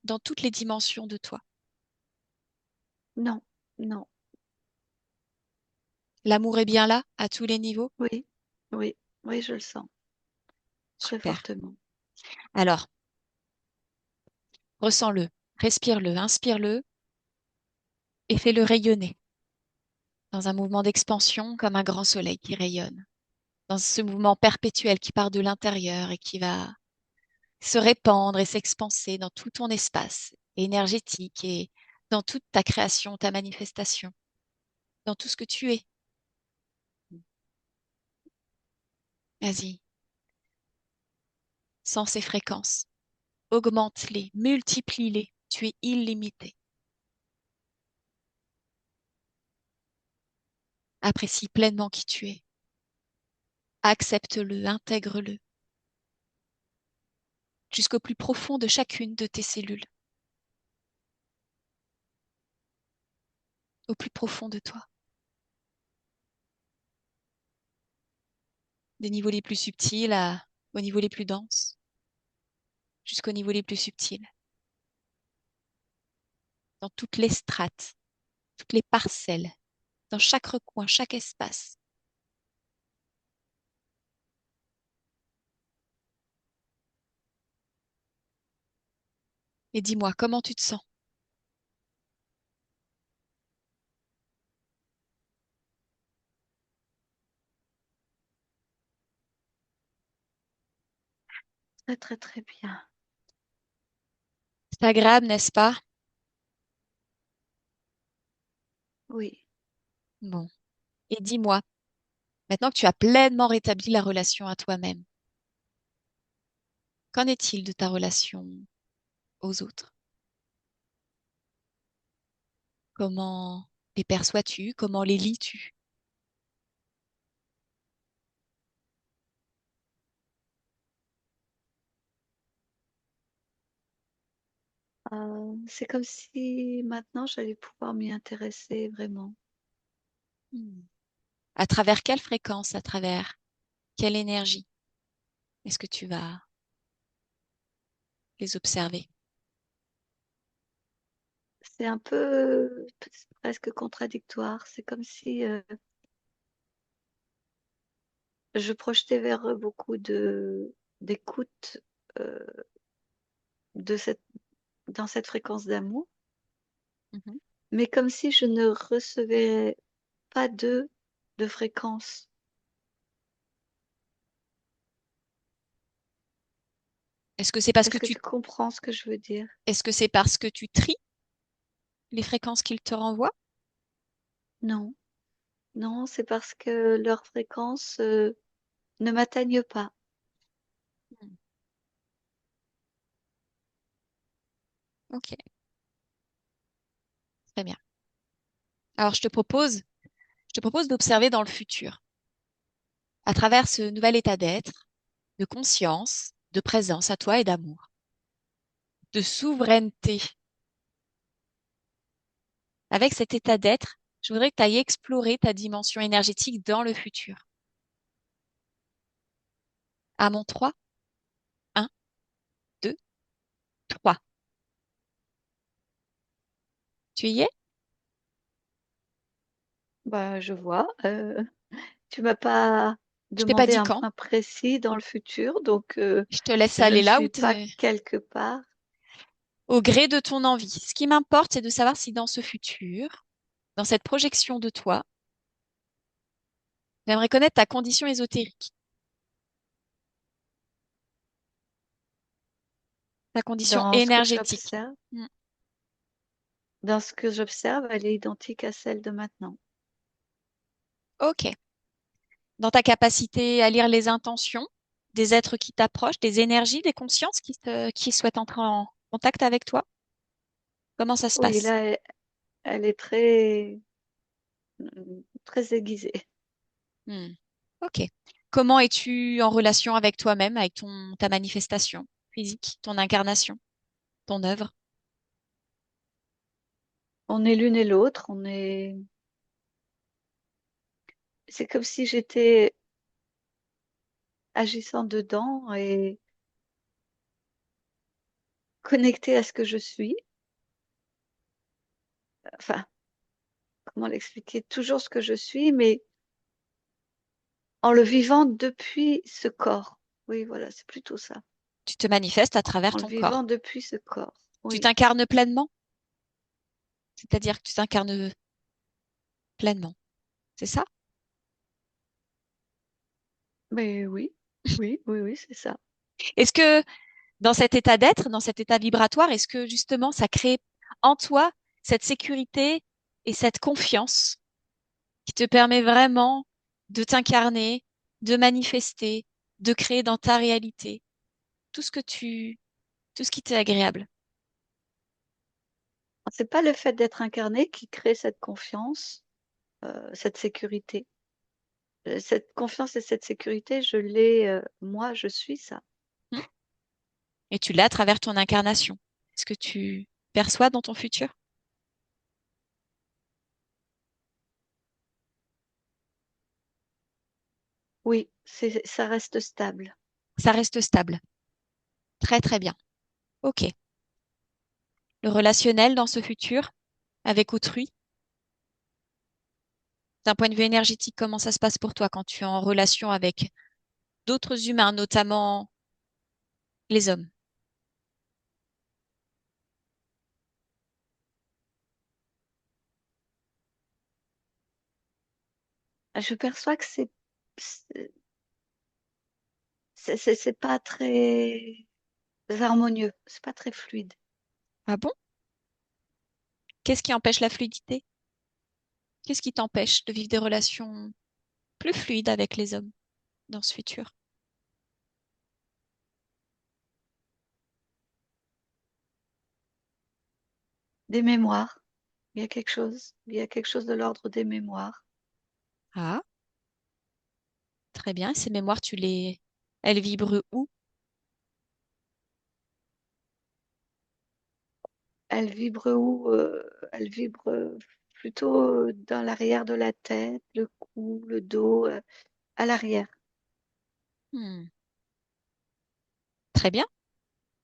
A: dans toutes les dimensions de toi.
C: Non, non,
A: L'amour est bien là, à tous les niveaux.
C: oui, oui, oui, je le sens très
A: Super.
C: fortement.
A: Alors, ressens-le, respire-le, inspire-le et fais-le rayonner dans un mouvement d'expansion comme un grand soleil qui rayonne, dans ce mouvement perpétuel qui part de l'intérieur et qui va se répandre et s'expanser dans tout ton espace énergétique et dans toute ta création, ta manifestation, dans tout ce que tu es. Vas-y, sens ces fréquences, augmente-les, multiplie-les, tu es illimité. Apprécie pleinement qui tu es, accepte-le, intègre-le, jusqu'au plus profond de chacune de tes cellules, au plus profond de toi, des niveaux les plus subtils aux niveaux les plus denses, jusqu'aux niveaux les plus subtils, dans toutes les strates, toutes les parcelles, dans chaque recoin, chaque espace. Et dis-moi, comment tu te sens?
C: Très, très, très bien.
A: C'est agréable, n'est-ce pas?
C: Oui.
A: Bon. Et dis-moi, maintenant que tu as pleinement rétabli la relation à toi-même, qu'en est-il de ta relation aux autres? Comment les perçois-tu? Comment les lis-tu?
C: C'est comme si maintenant j'allais pouvoir m'y intéresser vraiment.
A: Hmm. À travers quelle fréquence, à travers quelle énergie est-ce que tu vas les observer?
C: C'est un peu presque contradictoire. C'est comme si je projetais vers eux beaucoup de d'écoute euh, de cette dans cette fréquence d'amour,
A: Mhm.
C: mais comme si je ne recevais pas d'eux de fréquence.
A: Est-ce que c'est parce que
C: Est-ce que tu comprends ce que je veux dire?
A: est-ce que c'est parce que tu tries les fréquences qu'ils te renvoient?
C: Non, non, c'est parce que leur fréquence ne m'atteignent pas.
A: Hmm. Ok, très bien. Alors, je te propose d'observer dans le futur, à travers ce nouvel état d'être, de conscience, de présence à toi et d'amour, de souveraineté. Avec cet état d'être, je voudrais que tu ailles explorer ta dimension énergétique dans le futur. À mon 3, 1, 2, 3. Tu y es?
C: Bah, je vois. Tu m'as pas
A: Je t'ai pas
C: demandé
A: dit
C: un
A: quand.
C: point précis dans le futur, donc
A: Je te laisse
C: je ne
A: aller là où
C: suis pas quelque part.
A: au gré de ton envie. Ce qui m'importe, c'est de savoir si dans ce futur, dans cette projection de toi, j'aimerais connaître ta condition ésotérique, ta condition
C: Dans ce que
A: énergétique.
C: j'observe,
A: Hmm.
C: dans ce que j'observe, elle est identique à celle de maintenant.
A: Ok. Dans ta capacité à lire les intentions des êtres qui t'approchent, des énergies, des consciences qui souhaitent entrer en contact avec toi, comment ça se
C: Oui,
A: passe?
C: là, elle est très aiguisée.
A: Hmm. Ok. Comment es-tu en relation avec toi-même, avec ta manifestation physique, ton incarnation, ton œuvre?
C: On est l'une et l'autre, c'est comme si j'étais agissant dedans et connectée à ce que je suis. Enfin, comment l'expliquer? Toujours ce que je suis, mais en le vivant depuis ce corps. Oui, voilà, c'est plutôt ça.
A: Tu te manifestes à travers
C: En le
A: ton
C: vivant
A: corps.
C: depuis ce corps.
A: Tu
C: Oui,
A: t'incarnes pleinement, c'est-à-dire que tu t'incarnes pleinement. C'est ça?
C: mais oui, oui, oui, oui, c'est ça.
A: Est-ce que dans cet état d'être, dans cet état vibratoire, est-ce que justement ça crée en toi cette sécurité et cette confiance qui te permet vraiment de t'incarner, de manifester, de créer dans ta réalité tout ce que tout ce qui t'est agréable?
C: C'est pas le fait d'être incarné qui crée cette confiance, cette sécurité. Cette confiance et cette sécurité, je l'ai, moi, je suis ça.
A: Hmm. Et tu l'as à travers ton incarnation. Est-ce que tu perçois dans ton futur?
C: Oui, ça reste stable.
A: Ça reste stable. Très très bien. Ok. Le relationnel dans ce futur avec autrui, d'un point de vue énergétique, comment ça se passe pour toi quand tu es en relation avec d'autres humains, notamment les hommes?
C: Je perçois que c'est pas très harmonieux, c'est pas très fluide.
A: Ah bon? Qu'est-ce qui empêche la fluidité? Qu'est-ce qui t'empêche de vivre des relations plus fluides avec les hommes dans ce futur?
C: Des mémoires, il y a quelque chose de l'ordre des mémoires.
A: Ah, très bien. Ces mémoires, elles vibrent où?
C: Elle vibre où? Elle vibre plutôt dans l'arrière de la tête, le cou, le dos, à l'arrière.
A: Hmm, très bien.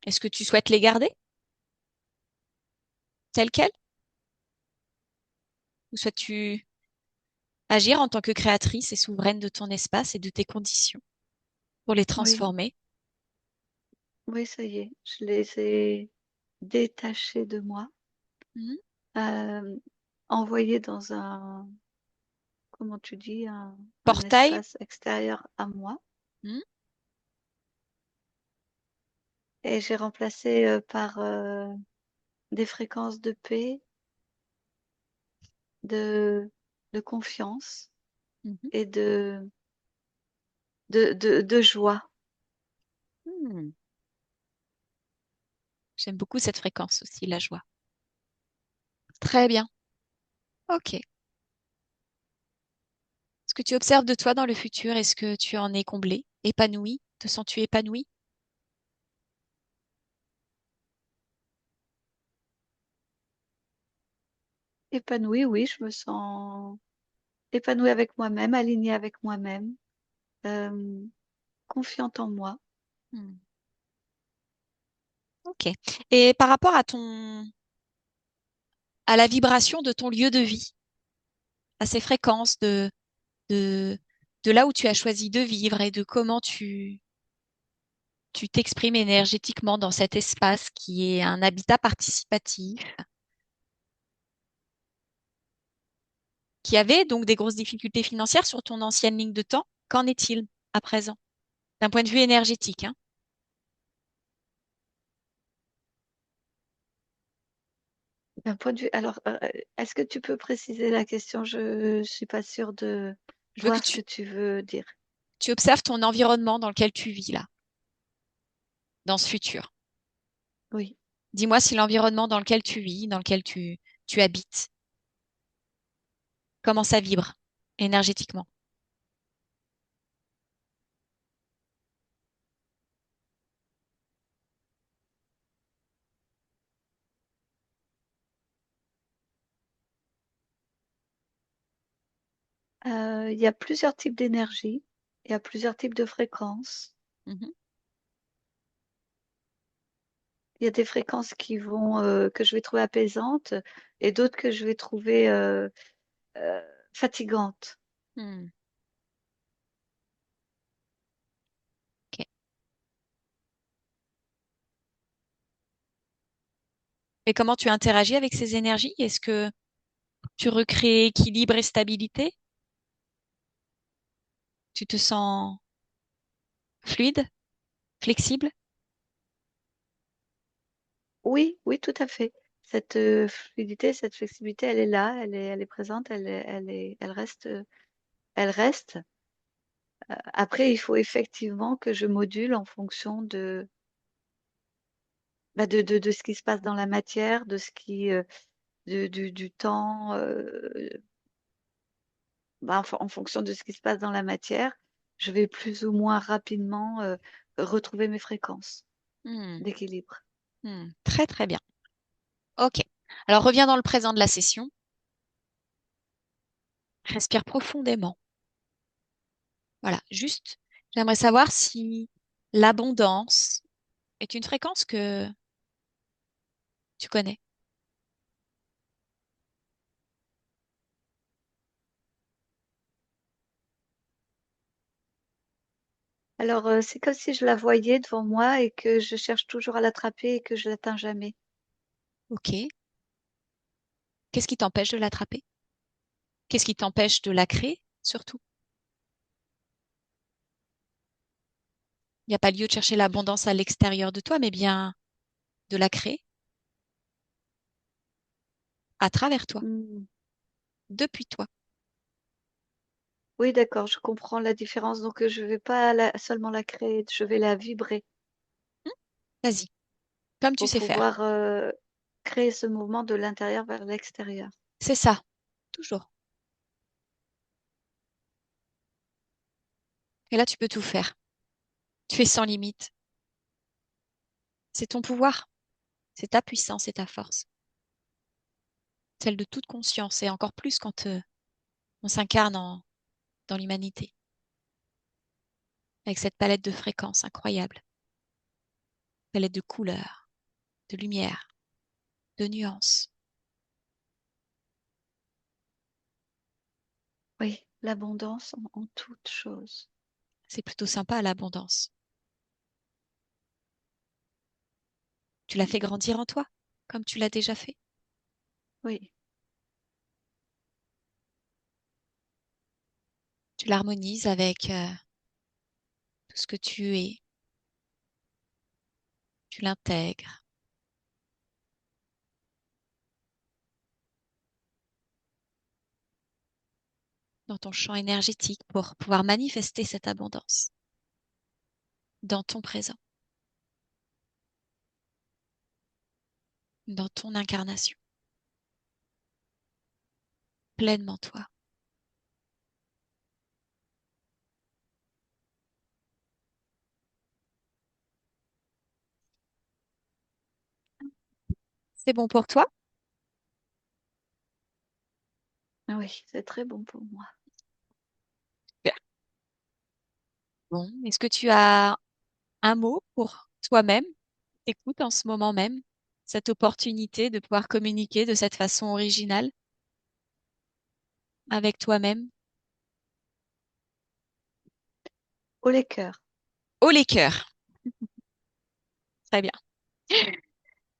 A: Est-ce que tu souhaites les garder telles quelles? Ou souhaites-tu agir en tant que créatrice et souveraine de ton espace et de tes conditions pour les
C: Oui,
A: transformer?
C: oui, ça y est, je les ai détachés de moi,
A: Hmm,
C: euh, envoyés dans comment tu dis, un
A: portail?
C: espace extérieur à moi.
A: Hmm,
C: Et j'ai remplacé par des fréquences de paix, de, de confiance
A: mhm.
C: et de joie.
A: Hmm. J'aime beaucoup cette fréquence aussi, la joie. Très bien. Ok. Ce que tu observes de toi dans le futur, est-ce que tu en es comblé, épanoui? Te sens-tu épanoui?
C: Épanouie, oui, je me sens épanouie avec moi-même, alignée avec moi-même, euh, confiante en moi.
A: Hmm. Ok. Et par rapport à la vibration de ton lieu de vie, à ces fréquences de, de là où tu as choisi de vivre et de comment tu t'exprimes énergétiquement dans cet espace qui est un habitat participatif, qui avait donc des grosses difficultés financières sur ton ancienne ligne de temps. Qu'en est-il à présent, d'un point de vue énergétique, hein?
C: D'un point de vue, alors, est-ce que tu peux préciser la question? Je suis pas sûre de
A: Je veux que
C: voir ce que tu veux dire.
A: tu observes ton environnement dans lequel tu vis là, dans ce futur.
C: Oui.
A: Dis-moi si l'environnement dans lequel tu vis, dans lequel tu habites, comment ça vibre énergétiquement.
C: Il y a plusieurs types d'énergie, il y a plusieurs types de fréquences.
A: Mhm.
C: Il y a des fréquences que je vais trouver apaisantes et d'autres que je vais trouver euh, fatigantes.
A: Hmm. Ok. Et comment tu interagis avec ces énergies? Est-ce que tu recrées équilibre et stabilité? Tu te sens fluide, flexible?
C: Oui, oui, tout à fait. Cette fluidité, cette flexibilité, elle est là, elle est présente, elle reste. Après, il faut effectivement que je module en fonction de ce qui se passe dans la matière, du temps, en fonction de ce qui se passe dans la matière, je vais plus ou moins rapidement retrouver mes fréquences
A: Hmm.
C: d'équilibre.
A: Hmm. Très très bien. Ok. Alors reviens dans le présent de la session. Respire profondément. Voilà, juste, j'aimerais savoir si l'abondance est une fréquence que tu connais.
C: Alors, c'est comme si je la voyais devant moi et que je cherche toujours à l'attraper et que je l'atteins jamais.
A: Ok. Qu'est-ce qui t'empêche de l'attraper? Qu'est-ce qui t'empêche de la créer, surtout? Il n'y a pas lieu de chercher l'abondance à l'extérieur de toi, mais bien de la créer à travers toi,
C: Hmm. depuis
A: depuis toi.
C: Oui, d'accord, je comprends la différence. Donc, je vais pas seulement la créer, je vais la vibrer
A: Hmm. Vas-y, comme tu
C: pour
A: sais faire.
C: pouvoir créer ce mouvement de l'intérieur vers l'extérieur.
A: C'est ça, toujours. Et là, tu peux tout faire. Tu es sans limite. C'est ton pouvoir, c'est ta puissance et ta force, celle de toute conscience, et encore plus quand on s'incarne dans l'humanité, avec cette palette de fréquences incroyable, palette de couleurs, de lumière, de nuances.
C: Oui, l'abondance en toute chose.
A: C'est plutôt sympa, l'abondance. Tu l'as fait grandir en toi, comme tu l'as déjà fait.
C: Oui,
A: Tu l'harmonises avec tout ce que tu es. Tu l'intègres dans ton champ énergétique pour pouvoir manifester cette abondance dans ton présent, dans ton incarnation, pleinement toi. C'est bon pour toi?
C: Ah oui, c'est très bon pour moi.
A: Super. Bon, est-ce que tu as un mot pour toi-même? Écoute en ce moment même cette opportunité de pouvoir communiquer de cette façon originale avec toi-même.
C: Haut les cœurs.
A: Haut les cœurs. Très bien.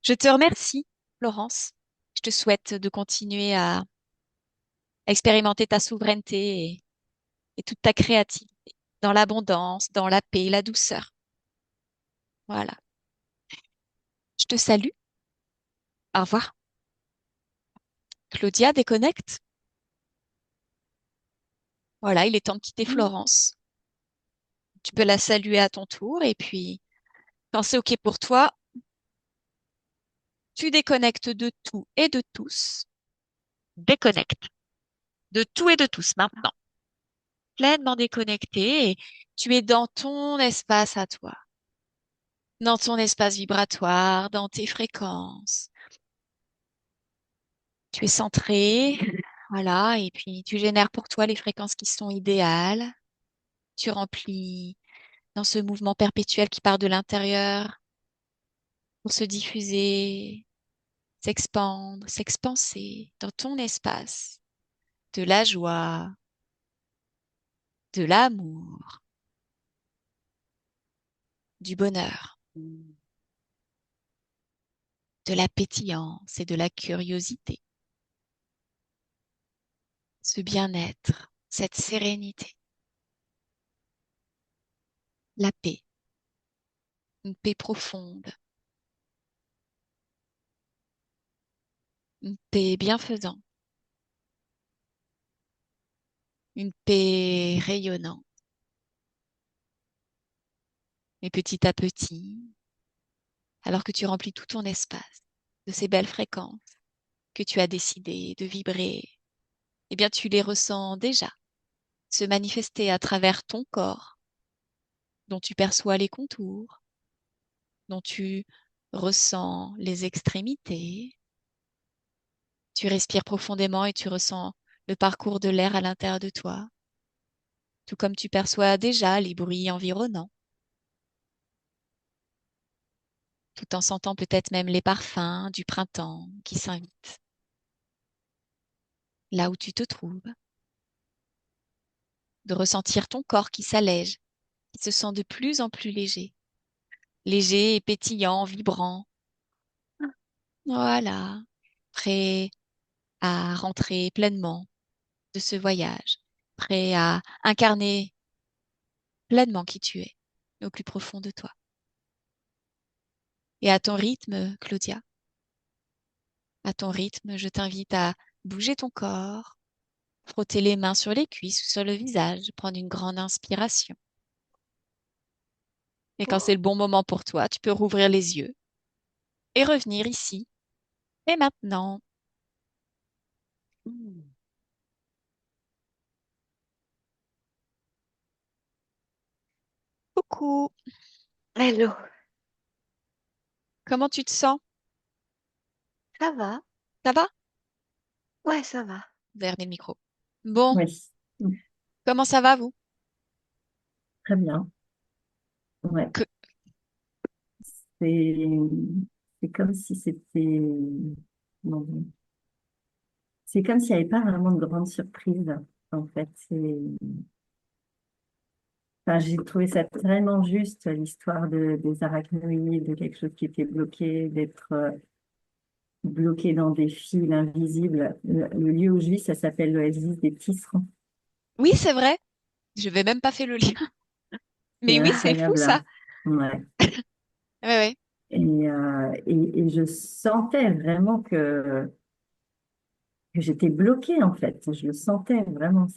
A: Je te remercie, Florence. Je te souhaite de continuer à expérimenter ta souveraineté et toute ta créativité dans l'abondance, dans la paix, la douceur. Voilà. Je te salue. Au revoir. Claudia, déconnecte. Voilà, il est temps de quitter Florence. Tu peux la saluer à ton tour et puis, quand c'est OK pour toi, tu déconnectes de tout et de tous. Déconnecte de tout et de tous maintenant. Pleinement déconnecté et tu es dans ton espace à toi, dans ton espace vibratoire, dans tes fréquences. Tu es centré, voilà, et puis tu génères pour toi les fréquences qui sont idéales. Tu remplis dans ce mouvement perpétuel qui part de l'intérieur pour se diffuser, s'expandre, s'expanser dans ton espace, de la joie, de l'amour, du bonheur, de la pétillance et de la curiosité, ce bien-être, cette sérénité, la paix, une paix profonde, une paix bienfaisante, une paix rayonnante. Et petit à petit, alors que tu remplis tout ton espace de ces belles fréquences que tu as décidé de vibrer, eh bien tu les ressens déjà se manifester à travers ton corps, dont tu perçois les contours, dont tu ressens les extrémités. Tu respires profondément et tu ressens le parcours de l'air à l'intérieur de toi, tout comme tu perçois déjà les bruits environnants, tout en sentant peut-être même les parfums du printemps qui s'invitent là où tu te trouves, de ressentir ton corps qui s'allège, qui se sent de plus en plus léger, léger et pétillant, vibrant. Voilà, prêt à rentrer pleinement de ce voyage, prêt à incarner pleinement qui tu es au plus profond de toi. Et à ton rythme, Claudia, à ton rythme, je t'invite à bouger ton corps, frotter les mains sur les cuisses ou sur le visage, prendre une grande inspiration. Et quand c'est le bon moment pour toi, tu peux rouvrir les yeux et revenir ici et maintenant. Coucou,
C: Hello,
A: comment tu te sens?
C: ça va?
A: Ça va?
C: Ouais, ça va.
A: Vers le micro. Bon,
B: Oui,
A: comment ça va vous?
B: très bien. Ouais.
A: Que-
B: C'est, c'est comme si c'était, comment dire, c'est comme s'il n'y avait pas vraiment de grande surprise, en fait. Enfin, j'ai trouvé ça tellement juste, l'histoire des arachnoïdes, de quelque chose qui était bloqué, d'être bloqué dans des fils invisibles. Le lieu où je vis, ça s'appelle l'oasis des tisserands.
A: Oui, c'est vrai. Je vais même pas fait le lien.
B: C'est
A: Mais oui, c'est fou
B: incroyable,
A: ça.
B: là. Ouais.
A: Ouais, ouais.
B: Et je sentais vraiment que j'étais bloquée, en fait. Je le sentais vraiment.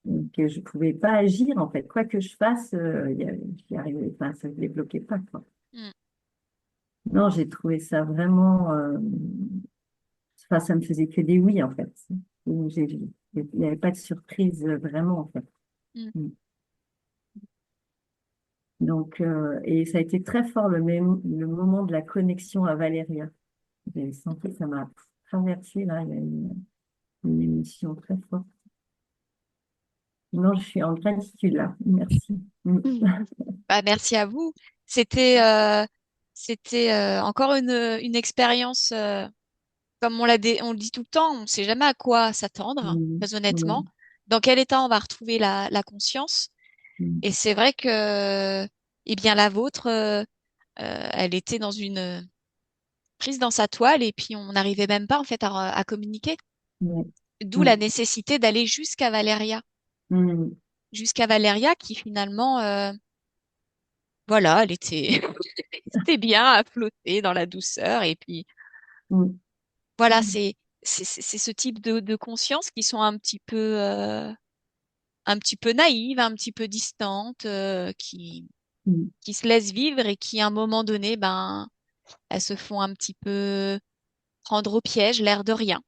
A: Mm,
B: Que je pouvais pas agir, en fait. Quoi que je fasse, j'y arrivais, enfin, ça ne débloquait pas, quoi.
A: mm,
B: Non, j'ai trouvé ça vraiment. Enfin, ça me faisait que des oui, en fait. Il n'y avait pas de surprise vraiment, en fait.
A: mm.
B: Mm. Donc, et ça a été très fort le moment de la connexion à Valéria. J'ai senti que ça m'a traversé, là, il y a une émotion très forte. Non, je suis en gratitude, là. Merci.
A: Bah, merci à vous. C'était encore une expérience, comme on le dit tout le temps, on ne sait jamais à quoi s'attendre,
B: Mm,
A: très honnêtement.
B: mm,
A: Dans quel état on va retrouver la conscience.
B: mm,
A: Et c'est vrai que, eh bien, la vôtre, elle était prise dans sa toile et puis on n'arrivait même pas en fait à communiquer.
B: ouais,
A: D'où la
B: mm,
A: nécessité d'aller
B: mm,
A: jusqu'à Valéria qui finalement, voilà, elle était, c'était bien à flotter dans la douceur. Et puis
B: mm,
A: voilà,
B: mm,
A: c'est ce type de conscience qui sont un petit peu naïves, un petit peu distantes,
B: mm.
A: qui se laissent vivre et qui à un moment donné, ben, elles se font un petit peu prendre au piège, l'air de rien.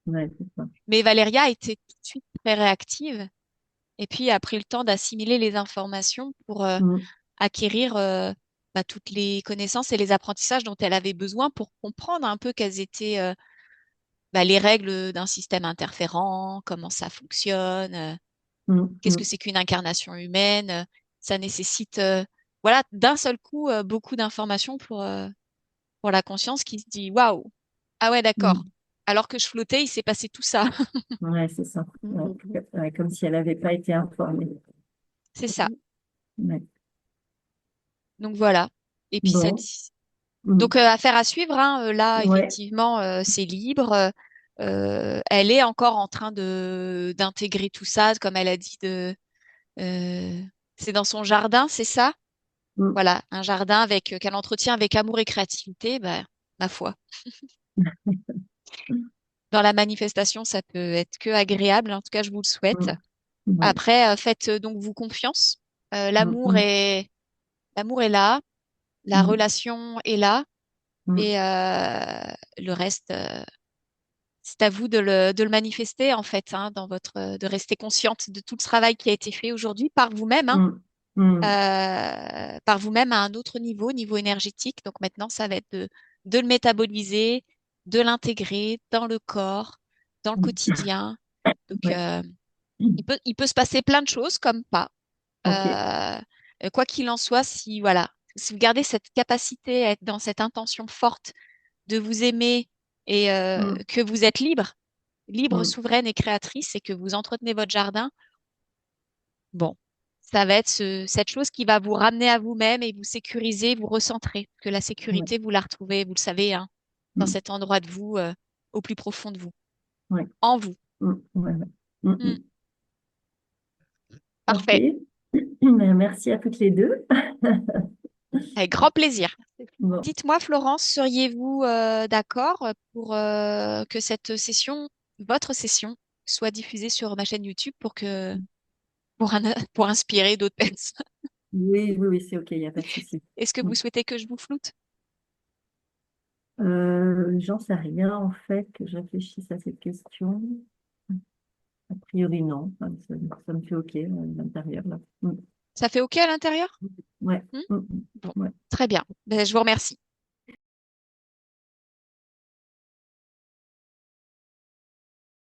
B: Ouais, c'est ça.
A: Mais Valéria était tout de suite très réactive et puis a pris le temps d'assimiler les informations pour
B: Mm,
A: acquérir bah, toutes les connaissances et les apprentissages dont elle avait besoin pour comprendre un peu quelles étaient bah, les règles d'un système interférent, comment ça fonctionne,
B: mm,
A: qu'est-ce que
B: mm.
A: c'est qu'une incarnation humaine. Ça nécessite voilà, d'un seul coup beaucoup d'informations pour la conscience qui se dit waouh, ah ouais, d'accord.
B: Mm.
A: Alors que je flottais, il s'est passé tout ça.
B: Ouais, c'est ça.
C: Mm,
B: Ouais,
C: mm, mm.
B: ouais, comme si elle n'avait pas été informée.
A: C'est ça.
B: Ouais.
A: Donc voilà. Et puis
B: Bon.
A: donc
B: Mm.
A: affaire à suivre, hein. Là,
B: Ouais.
A: effectivement, c'est libre. Elle est encore en train de d'intégrer tout ça, comme elle a dit, euh, c'est dans son jardin, c'est ça?
B: Mm.
A: Voilà, un jardin avec qu'elle entretient avec amour et créativité, bah, ma foi. Dans la manifestation, ça peut être que agréable. En tout cas, je vous le souhaite.
B: Mm. Ouais.
A: Après, faites donc vous confiance.
B: Mm, mm,
A: L'amour est là, la
B: mm,
A: relation est là,
B: mm.
A: et le reste, c'est à vous de le manifester en fait, hein, de rester consciente de tout le travail qui a été fait aujourd'hui par vous-même, hein,
B: Mm, mm,
A: par vous-même à un autre niveau, niveau énergétique. Donc maintenant, ça va être de le métaboliser, de l'intégrer dans le corps, dans le
B: mm.
A: quotidien. Donc,
B: Ouais. Mm.
A: il peut se passer plein de choses comme pas.
B: Ok.
A: Quoi qu'il en soit, si, voilà, si vous gardez cette capacité à être dans cette intention forte de vous aimer et
B: Mm,
A: que vous êtes libre, libre,
B: mm,
A: souveraine et créatrice et que vous entretenez votre jardin, bon, ça va être cette chose qui va vous ramener à vous-même et vous sécuriser, vous recentrer. Que la
B: ouais.
A: sécurité, vous la retrouvez, vous le savez, hein, dans
B: Mm,
A: cet endroit de vous, au plus profond de vous,
B: ouais.
A: en vous.
B: Mm, ouais, ouais. Mm,
A: Hmm,
B: mm. Ok.
A: parfait.
B: Ben, merci à toutes les deux.
A: Avec grand plaisir.
B: Bon.
A: Dites-moi, Florence, seriez-vous d'accord pour que cette session, votre session, soit diffusée sur ma chaîne YouTube pour inspirer d'autres personnes?
B: Oui, oui, oui, c'est OK, il n'y a pas de souci.
A: Est-ce que
B: Mm.
A: vous souhaitez que je vous floute?
B: J'en sais rien, en fait, que je réfléchisse à cette question. A priori, non. Enfin, ça me fait OK, l'intérieur, là. Mm.
A: Ça fait OK à l'intérieur?
B: Ouais.
A: Hmm.
B: Mm, mm.
A: Bon,
B: Ouais.
A: très bien. Ben, je vous remercie.